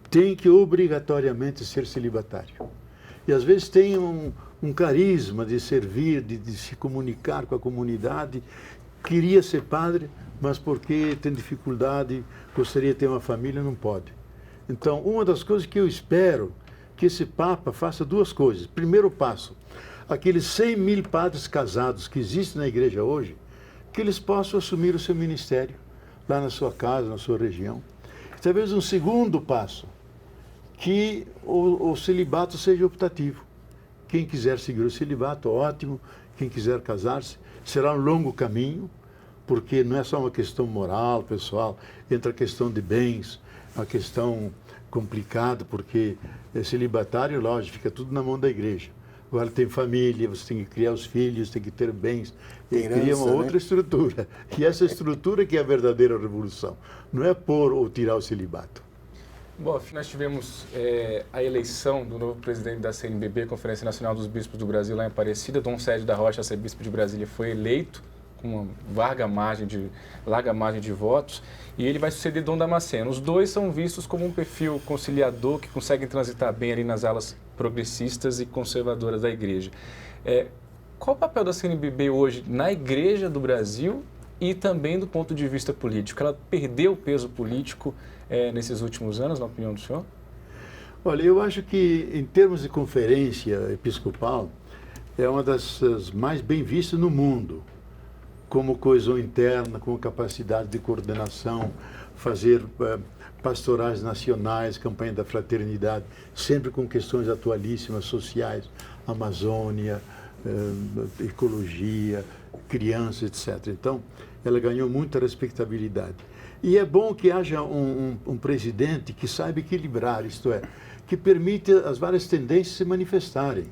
tem que obrigatoriamente ser celibatário. E às vezes tem um carisma de servir, de se comunicar com a comunidade, queria ser padre, mas porque tem dificuldade, gostaria de ter uma família, não pode. Então, uma das coisas que eu espero que esse Papa faça duas coisas. Primeiro passo, aqueles 100 mil padres casados que existem na igreja hoje, que eles possam assumir o seu ministério lá na sua casa, na sua região. Talvez um segundo passo, que o celibato seja optativo. Quem quiser seguir o celibato, ótimo. Quem quiser casar-se, será um longo caminho, porque não é só uma questão moral, pessoal, entra a questão de bens, uma questão complicada, porque celibatário, lógico, fica tudo na mão da igreja. Agora tem família, você tem que criar os filhos, tem que ter bens, e cria uma outra estrutura. E essa estrutura que é a verdadeira revolução, não é pôr ou tirar o celibato. Boff, nós tivemos a eleição do novo presidente da CNBB, Conferência Nacional dos Bispos do Brasil, lá em Aparecida. Dom Sérgio da Rocha, arcebispo de Brasília, foi eleito com uma larga margem de votos, e ele vai suceder Dom Damasceno. Os dois são vistos como um perfil conciliador que conseguem transitar bem ali nas alas progressistas e conservadoras da igreja. Qual o papel da CNBB hoje na igreja do Brasil e também do ponto de vista político? Ela perdeu peso político nesses últimos anos, na opinião do senhor? Olha, eu acho que em termos de conferência episcopal, é uma das mais bem vistas no mundo, como coesão interna, com capacidade de coordenação, fazer pastorais nacionais, campanha da fraternidade, sempre com questões atualíssimas, sociais, Amazônia, ecologia, crianças, etc. Então, ela ganhou muita respeitabilidade. E é bom que haja um presidente que saiba equilibrar, isto é, que permite as várias tendências se manifestarem.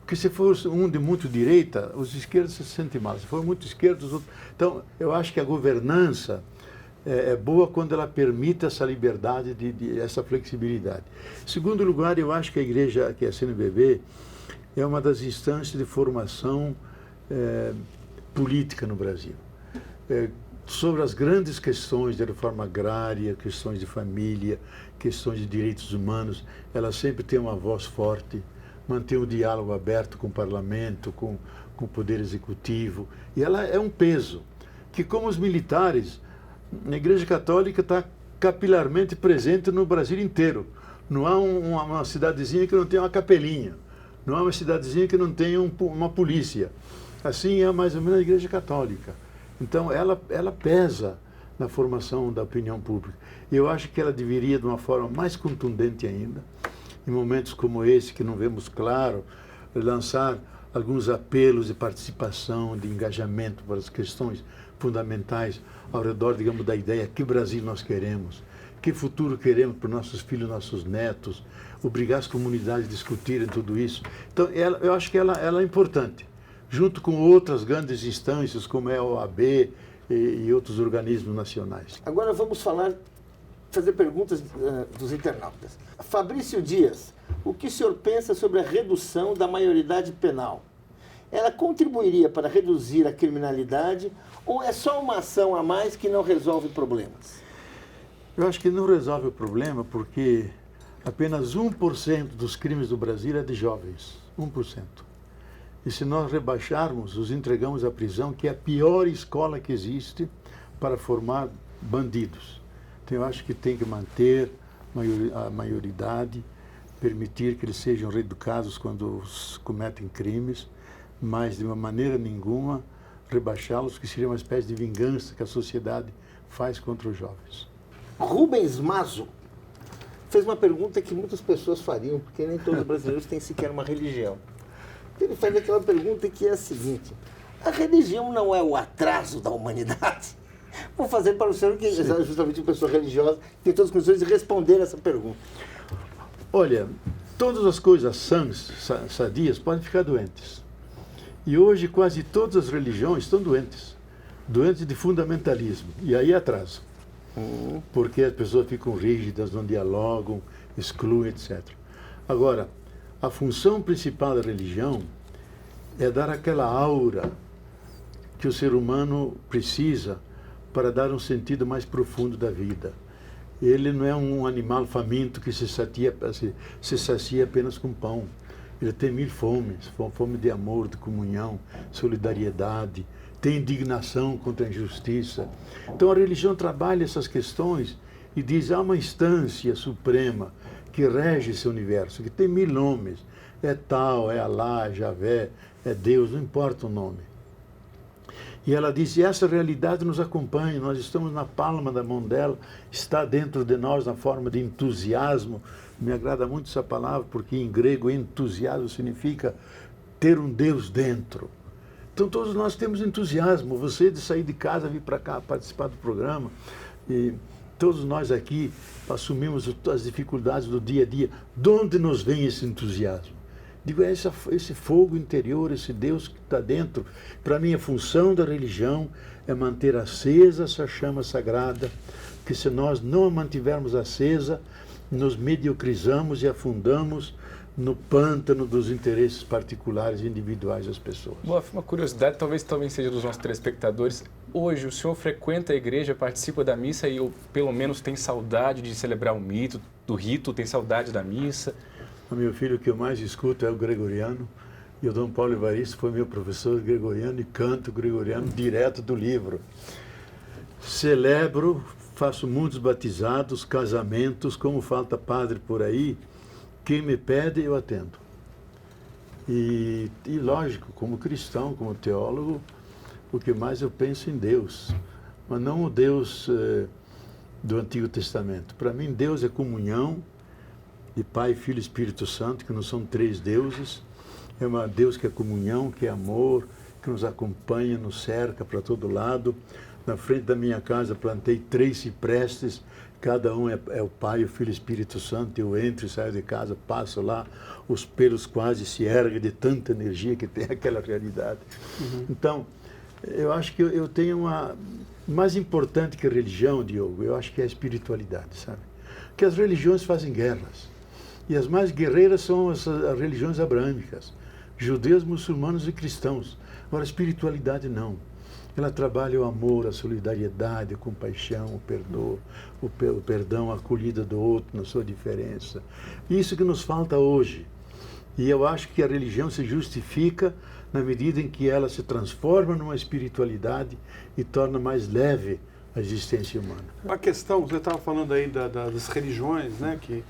Porque se for um de muito direita, os esquerdos se sentem mal. Se for muito esquerdo, os outros... Então, eu acho que a governança é boa quando ela permite essa liberdade, essa flexibilidade. Em segundo lugar, eu acho que a igreja, que é a CNBB, é uma das instâncias de formação política no Brasil. Sobre as grandes questões de reforma agrária, questões de família, questões de direitos humanos, ela sempre tem uma voz forte, mantém o diálogo aberto com o parlamento, com o poder executivo, e ela é um peso que, como os militares, a Igreja Católica está capilarmente presente no Brasil inteiro. Não há uma cidadezinha que não tenha uma capelinha, não há uma cidadezinha que não tenha uma polícia. Assim é mais ou menos a Igreja Católica. Então, ela pesa na formação da opinião pública. E eu acho que ela deveria, de uma forma mais contundente ainda, em momentos como esse, que não vemos claro, lançar alguns apelos de participação, de engajamento para as questões fundamentais ao redor, digamos, da ideia que Brasil nós queremos, que futuro queremos para os nossos filhos, nossos netos, obrigar as comunidades a discutirem tudo isso. Então, eu acho que ela é importante, junto com outras grandes instâncias, como é a OAB e outros organismos nacionais. Agora vamos fazer perguntas dos internautas. Fabrício Dias, o que o senhor pensa sobre a redução da maioridade penal? Ela contribuiria para reduzir a criminalidade ou é só uma ação a mais que não resolve problemas? Eu acho que não resolve o problema porque apenas 1% dos crimes do Brasil é de jovens. 1%. E se nós rebaixarmos, os entregamos à prisão, que é a pior escola que existe para formar bandidos. Então eu acho que tem que manter a maioridade, permitir que eles sejam reeducados quando cometem crimes, mas de uma maneira nenhuma rebaixá-los, que seria uma espécie de vingança que a sociedade faz contra os jovens. Rubens Mazo fez uma pergunta que muitas pessoas fariam, porque nem todos os brasileiros têm sequer uma religião. Ele faz aquela pergunta que é a seguinte: a religião não é o atraso da humanidade? Vou fazer para o senhor, que é justamente uma pessoa religiosa, que tem todas as condições de responder essa pergunta. Olha, todas as coisas sãs, sadias, podem ficar doentes. E hoje quase todas as religiões estão doentes. Doentes de fundamentalismo. E aí atraso. Porque as pessoas ficam rígidas, não dialogam, excluem, etc. Agora, a função principal da religião é dar aquela aura que o ser humano precisa para dar um sentido mais profundo da vida. Ele não é um animal faminto que se sacia apenas com pão. Ele tem 1000 fomes, fome de amor, de comunhão, solidariedade, tem indignação contra a injustiça. Então a religião trabalha essas questões e diz: há uma instância suprema que rege esse universo, que tem 1000 nomes. É Tal, é Alá, é Javé, é Deus, não importa o nome. E ela diz: e essa realidade nos acompanha, nós estamos na palma da mão dela, está dentro de nós na forma de entusiasmo. Me agrada muito essa palavra, porque em grego entusiasmo significa ter um Deus dentro. Então todos nós temos entusiasmo, você de sair de casa, vir para cá participar do programa, e todos nós aqui assumimos as dificuldades do dia a dia. De onde nos vem esse entusiasmo? Digo, é esse fogo interior, esse Deus que está dentro. Para mim, a função da religião é manter acesa essa chama sagrada, que se nós não a mantivermos acesa, nos mediocrizamos e afundamos no pântano dos interesses particulares e individuais das pessoas. Boa, uma curiosidade, talvez seja dos nossos telespectadores. Hoje, o senhor frequenta a igreja, participa da missa e pelo menos tem saudade de celebrar do rito, tem saudade da missa? O meu filho, o que eu mais escuto é o gregoriano, e o Dom Paulo Evaristo foi meu professor gregoriano e canto gregoriano direto do livro. Celebro, faço muitos batizados, casamentos, como falta padre por aí, quem me pede eu atendo. E lógico, como cristão, como teólogo, o que mais eu penso em Deus, mas não o Deus do Antigo Testamento. Para mim, Deus é comunhão de Pai, Filho e Espírito Santo, que não são 3 deuses. É uma Deus que é comunhão, que é amor, que nos acompanha, nos cerca para todo lado. Na frente da minha casa plantei 3 ciprestes, cada um é o Pai, o Filho e o Espírito Santo. Eu entro e saio de casa, passo lá, os pelos quase se erguem de tanta energia que tem aquela realidade. Então, eu acho que eu tenho uma... Mais importante que a religião, Diogo, eu acho que é a espiritualidade, sabe? Porque as religiões fazem guerras. E as mais guerreiras são as religiões abraâmicas, judeus, muçulmanos e cristãos. Agora, a espiritualidade não. Ela trabalha o amor, a solidariedade, a compaixão, o perdão, a acolhida do outro na sua diferença. Isso que nos falta hoje. E eu acho que a religião se justifica na medida em que ela se transforma numa espiritualidade e torna mais leve a existência humana. A questão, você estava falando aí das religiões, né, que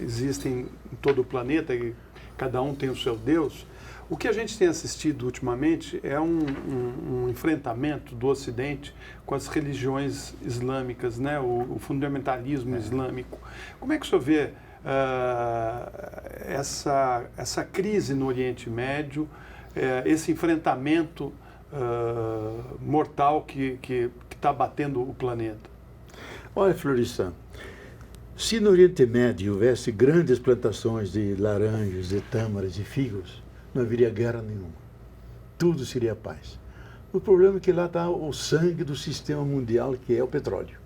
existem em todo o planeta e cada um tem o seu Deus. O que a gente tem assistido ultimamente é um enfrentamento do Ocidente com as religiões islâmicas, né, o fundamentalismo islâmico. Como é que o senhor vê essa crise no Oriente Médio, esse enfrentamento mortal que está batendo o planeta? Olha, Florestan, se no Oriente Médio houvesse grandes plantações de laranjas, de tâmaras, de figos, não haveria guerra nenhuma. Tudo seria paz. O problema é que lá está o sangue do sistema mundial, que é o petróleo.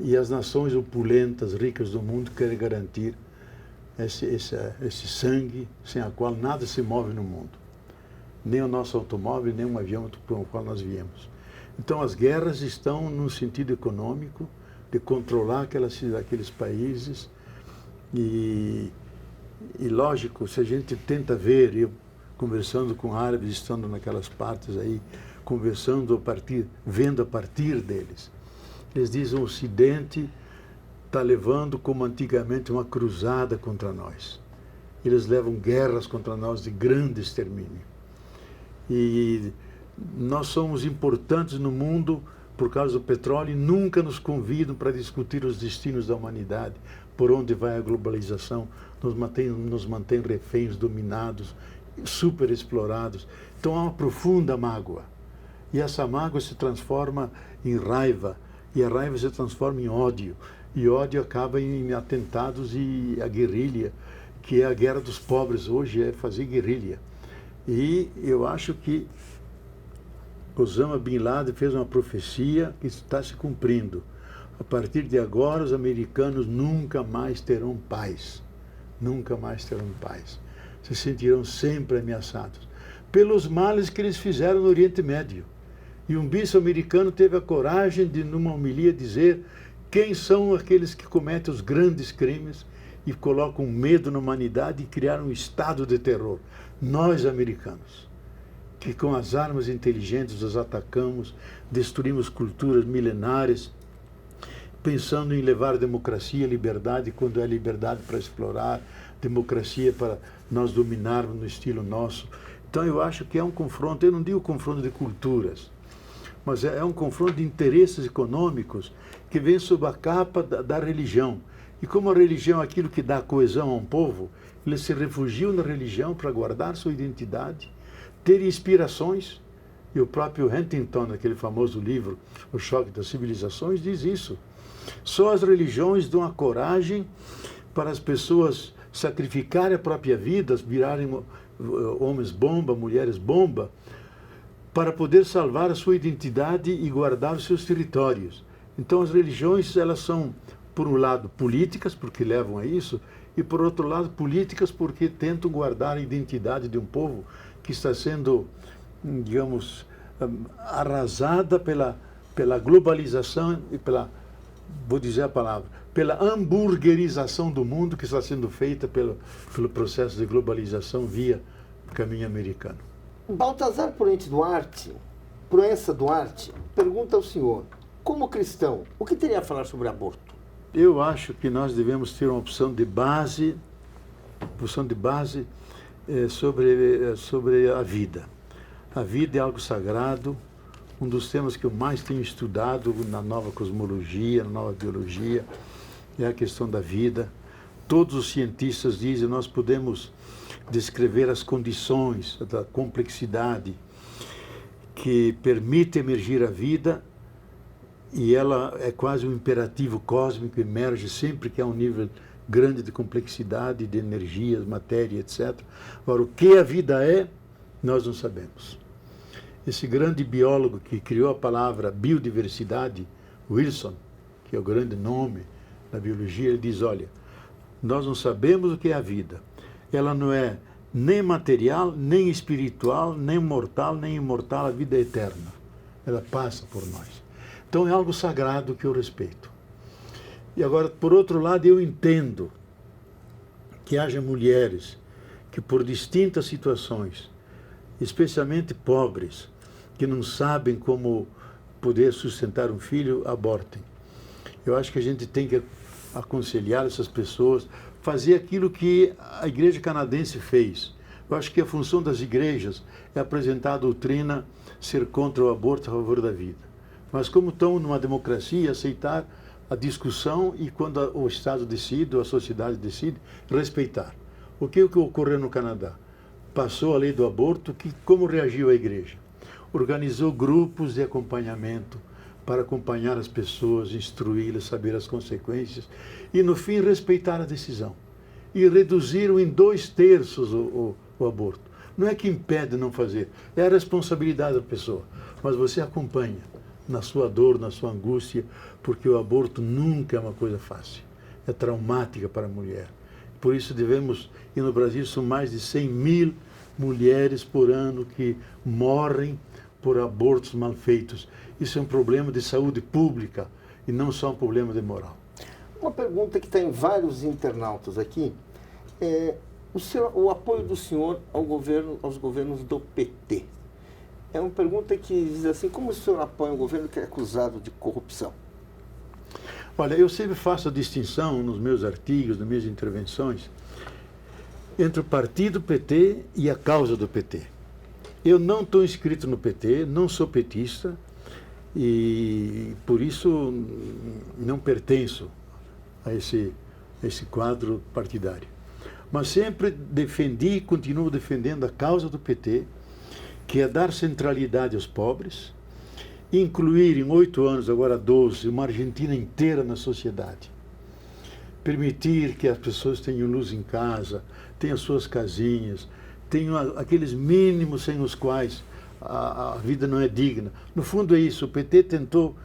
E as nações opulentas, ricas do mundo, querem garantir esse sangue, sem a qual nada se move no mundo. Nem o nosso automóvel, nem um avião com o qual nós viemos. Então as guerras estão no sentido econômico, de controlar aqueles países. E lógico, se a gente tenta ver, eu conversando com árabes, estando naquelas partes aí, vendo a partir deles, eles dizem: o Ocidente está levando, como antigamente, uma cruzada contra nós. Eles levam guerras contra nós de grande extermínio. E nós somos importantes no mundo por causa do petróleo e nunca nos convidam para discutir os destinos da humanidade, por onde vai a globalização, nos mantém reféns, dominados, superexplorados. Então há uma profunda mágoa. E essa mágoa se transforma em raiva, e a raiva se transforma em ódio. E ódio acaba em atentados e a guerrilha, que é a guerra dos pobres hoje, é fazer guerrilha. E eu acho que Osama Bin Laden fez uma profecia que está se cumprindo. A partir de agora, os americanos nunca mais terão paz. Nunca mais terão paz. Se sentirão sempre ameaçados pelos males que eles fizeram no Oriente Médio. E um bispo americano teve a coragem de, numa homilia, dizer quem são aqueles que cometem os grandes crimes e colocam medo na humanidade e criaram um estado de terror. Nós, americanos, que com as armas inteligentes os atacamos, destruímos culturas milenares, pensando em levar democracia e liberdade, quando é liberdade para explorar, democracia para nós dominarmos no estilo nosso. Então eu acho que é um confronto, eu não digo confronto de culturas, mas é um confronto de interesses econômicos que vem sob a capa da religião. E como a religião é aquilo que dá coesão a um povo, eles se refugiam na religião para guardar sua identidade, ter inspirações. E o próprio Huntington, naquele famoso livro, O Choque das Civilizações, diz isso. Só as religiões dão a coragem para as pessoas sacrificarem a própria vida, virarem homens bomba, mulheres bomba, para poder salvar a sua identidade e guardar os seus territórios. Então as religiões, elas são, por um lado, políticas, porque levam a isso, e por outro lado, políticas porque tentam guardar a identidade de um povo que está sendo, digamos, arrasada pela globalização e vou dizer a palavra, pela hamburguerização do mundo que está sendo feita pelo processo de globalização via caminho americano. Baltazar Proença Duarte pergunta ao senhor, como cristão, o que teria a falar sobre aborto? Eu acho que nós devemos ter uma opção de base sobre a vida. A vida é algo sagrado, um dos temas que eu mais tenho estudado na nova cosmologia, na nova biologia, é a questão da vida. Todos os cientistas dizem que nós podemos descrever as condições da complexidade que permite emergir a vida, e ela é quase um imperativo cósmico, emerge sempre que há um nível grande de complexidade, de energias, matéria, etc. Agora, o que a vida é, nós não sabemos. Esse grande biólogo que criou a palavra biodiversidade, Wilson, que é o grande nome da biologia, ele diz, olha, nós não sabemos o que é a vida. Ela não é nem material, nem espiritual, nem mortal, nem imortal, a vida é eterna. Ela passa por nós. Então é algo sagrado que eu respeito. E agora, por outro lado, eu entendo que haja mulheres que por distintas situações, especialmente pobres, que não sabem como poder sustentar um filho, abortem. Eu acho que a gente tem que aconselhar essas pessoas, fazer aquilo que a igreja canadense fez. Eu acho que a função das igrejas é apresentar a doutrina, ser contra o aborto, a favor da vida. Mas como estão numa democracia, aceitar a discussão e quando o Estado decide, ou a sociedade decide, respeitar. O que ocorreu no Canadá? Passou a lei do aborto, como reagiu a igreja? Organizou grupos de acompanhamento para acompanhar as pessoas, instruí-las, saber as consequências e, no fim, respeitar a decisão. E reduziram em 2/3 o aborto. Não é que impede não fazer, é a responsabilidade da pessoa. Mas você acompanha na sua dor, na sua angústia, porque o aborto nunca é uma coisa fácil. É traumática para a mulher. Por isso devemos, e no Brasil são mais de 100.000 mulheres por ano que morrem por abortos mal feitos. Isso é um problema de saúde pública e não só um problema de moral. Uma pergunta que está em vários internautas aqui é o apoio do senhor aos governos do PT. É uma pergunta que diz assim, como o senhor apoia um governo que é acusado de corrupção? Olha, eu sempre faço a distinção nos meus artigos, nas minhas intervenções, entre o partido PT e a causa do PT. Eu não estou inscrito no PT, não sou petista e, por isso, não pertenço a esse quadro partidário. Mas sempre defendi e continuo defendendo a causa do PT, que é dar centralidade aos pobres, incluir em 8 anos, agora 12, uma Argentina inteira na sociedade. Permitir que as pessoas tenham luz em casa, tenham suas casinhas, tenham aqueles mínimos sem os quais a vida não é digna. No fundo é isso, o PT tentou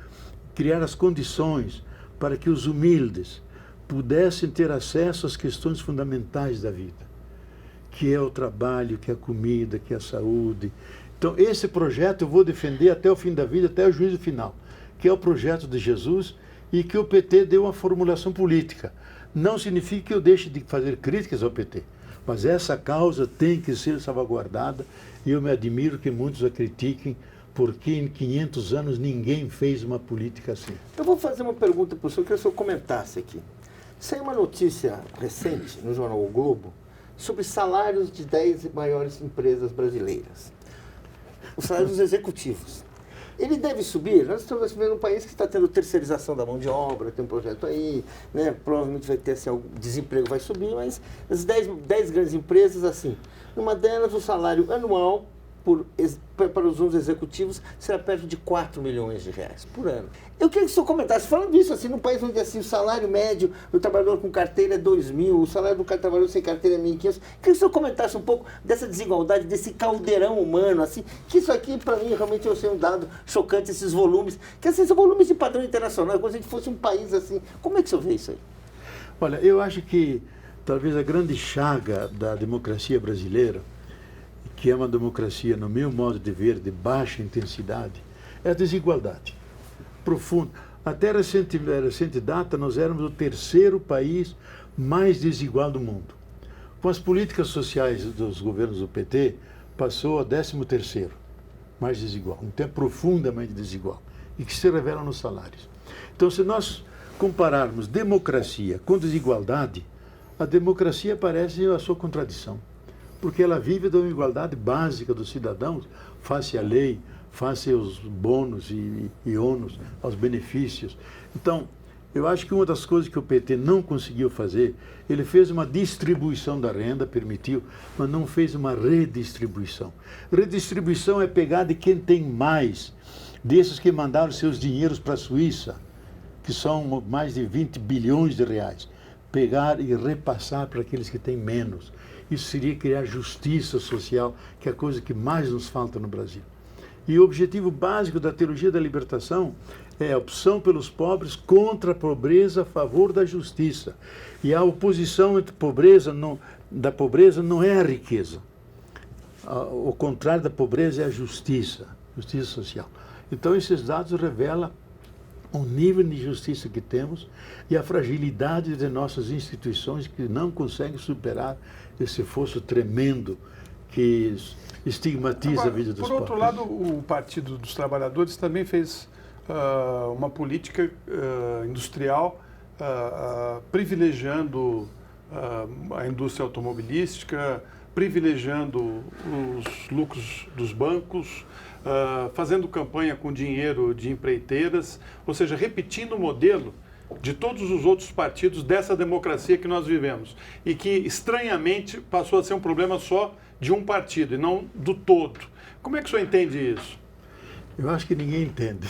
criar as condições para que os humildes pudessem ter acesso às questões fundamentais da vida, que é o trabalho, que é a comida, que é a saúde. Então, esse projeto eu vou defender até o fim da vida, até o juízo final, que é o projeto de Jesus e que o PT deu uma formulação política. Não significa que eu deixe de fazer críticas ao PT, mas essa causa tem que ser salvaguardada e eu me admiro que muitos a critiquem, porque em 500 anos ninguém fez uma política assim. Eu vou fazer uma pergunta para o senhor, que o senhor comentasse aqui. Saiu uma notícia recente no jornal O Globo sobre salários de 10 maiores empresas brasileiras. Os salários dos executivos. Ele deve subir? Nós estamos vivendo um país que está tendo terceirização da mão de obra, tem um projeto aí, né? Provavelmente vai ter assim, o desemprego vai subir, mas as 10 grandes empresas, assim, numa delas o salário anual para os anos executivos será perto de 4 milhões de reais por ano. Eu queria que o senhor comentasse, falando isso, assim, num país onde assim, o salário médio do trabalhador com carteira é 2.000, o salário do trabalhador sem carteira é 1.500, queria que o senhor comentasse um pouco dessa desigualdade, desse caldeirão humano, assim, que isso aqui, para mim, realmente é um dado chocante, esses volumes, que assim, são volumes de padrão internacional, como se a gente fosse um país assim. Como é que o senhor vê isso aí? Olha, eu acho que talvez a grande chaga da democracia brasileira, que é uma democracia, no meu modo de ver, de baixa intensidade, é a desigualdade profunda. Até recente data, nós éramos o 3º país mais desigual do mundo. Com as políticas sociais dos governos do PT, passou a 13º mais desigual, então é profundamente desigual, e que se revela nos salários. Então, se nós compararmos democracia com desigualdade, a democracia parece a sua contradição, porque ela vive da igualdade básica dos cidadãos, face à lei, face aos bônus e ônus, aos benefícios. Então, Eu acho que uma das coisas que o PT não conseguiu fazer, ele fez uma distribuição da renda, permitiu, mas não fez uma redistribuição. Redistribuição é pegar de quem tem mais, desses que mandaram seus dinheiros para a Suíça, que são mais de 20 bilhões de reais. Pegar e repassar para aqueles que têm menos. Isso seria criar justiça social, que é a coisa que mais nos falta no Brasil. E o objetivo básico da teologia da libertação é a opção pelos pobres contra a pobreza a favor da justiça. E a oposição entre da pobreza não é a riqueza. O contrário da pobreza é a justiça social. Então esses dados revelam o nível de justiça que temos e a fragilidade de nossas instituições que não conseguem superar esse fosso tremendo que estigmatiza a vida dos pobres. Por outro lado, o Partido dos Trabalhadores também fez uma política industrial privilegiando a indústria automobilística, privilegiando os lucros dos bancos, fazendo campanha com dinheiro de empreiteiras, ou seja, repetindo o modelo de todos os outros partidos dessa democracia que nós vivemos e que, estranhamente, passou a ser um problema só de um partido e não do todo. Como é que o senhor entende isso? Eu acho que ninguém entende.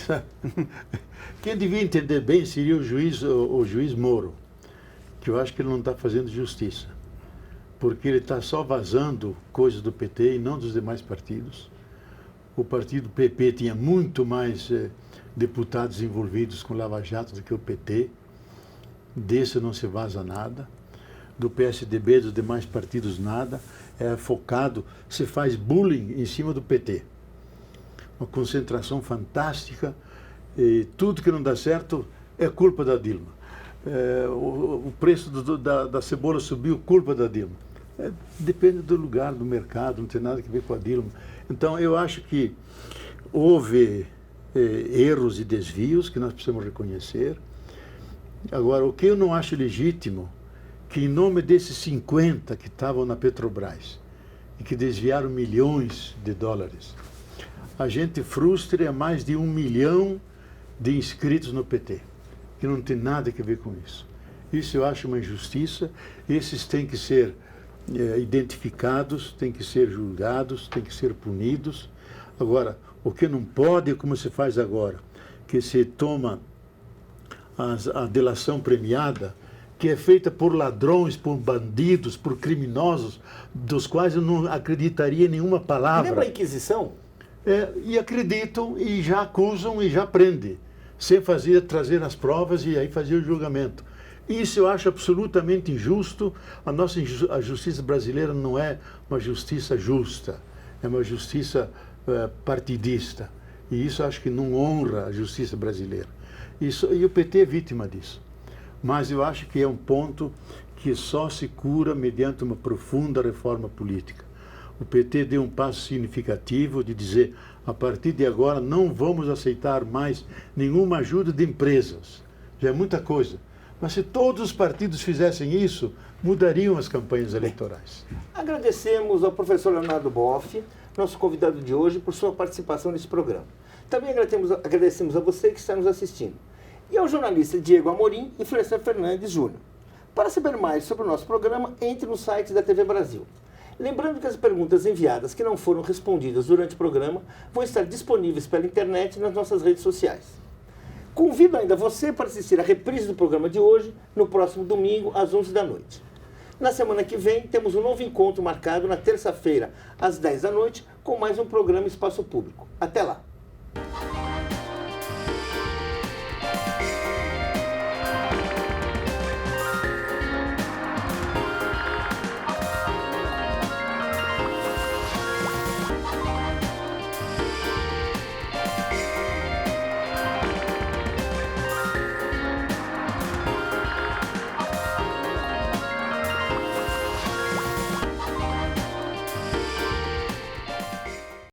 Quem devia entender bem seria o juiz Moro, que eu acho que ele não está fazendo justiça, porque ele está só vazando coisas do PT e não dos demais partidos. O partido PP tinha muito mais deputados envolvidos com Lava Jato do que o PT. Desse não se vaza nada. Do PSDB, dos demais partidos, nada. É focado, se faz bullying em cima do PT. Uma concentração fantástica. E tudo que não dá certo é culpa da Dilma. O preço da cebola subiu, culpa da Dilma. Depende do lugar, do mercado, não tem nada a ver com a Dilma. Então, eu acho que houve erros e desvios que nós precisamos reconhecer. Agora, o que eu não acho legítimo, que em nome desses 50 que estavam na Petrobras e que desviaram milhões de dólares, a gente frustre a mais de 1 milhão de inscritos no PT, que não tem nada a ver com isso. Isso eu acho uma injustiça. Esses têm que ser identificados, têm que ser julgados, têm que ser punidos. Agora, o que não pode, como se faz agora, que se toma a delação premiada, que é feita por ladrões, por bandidos, por criminosos, dos quais eu não acreditaria em nenhuma palavra. Lembra a Inquisição? E acreditam, e já acusam, e já prendem, sem trazer as provas e aí fazer o julgamento. Isso eu acho absolutamente injusto. A justiça brasileira não é uma justiça justa, é uma justiça partidista. E isso eu acho que não honra a justiça brasileira. E o PT é vítima disso. Mas eu acho que é um ponto que só se cura mediante uma profunda reforma política. O PT deu um passo significativo de dizer, a partir de agora não vamos aceitar mais nenhuma ajuda de empresas. Já é muita coisa. Mas se todos os partidos fizessem isso, mudariam as campanhas eleitorais. Agradecemos ao professor Leonardo Boff, nosso convidado de hoje, por sua participação nesse programa. Também agradecemos a você que está nos assistindo. E ao jornalista Diego Amorim e Florestan Fernandes Júnior. Para saber mais sobre o nosso programa, entre no site da TV Brasil. Lembrando que as perguntas enviadas que não foram respondidas durante o programa vão estar disponíveis pela internet e nas nossas redes sociais. Convido ainda você para assistir a reprise do programa de hoje, no próximo domingo, às 11 da noite. Na semana que vem, temos um novo encontro marcado na terça-feira, às 10 da noite, com mais um programa Espaço Público. Até lá!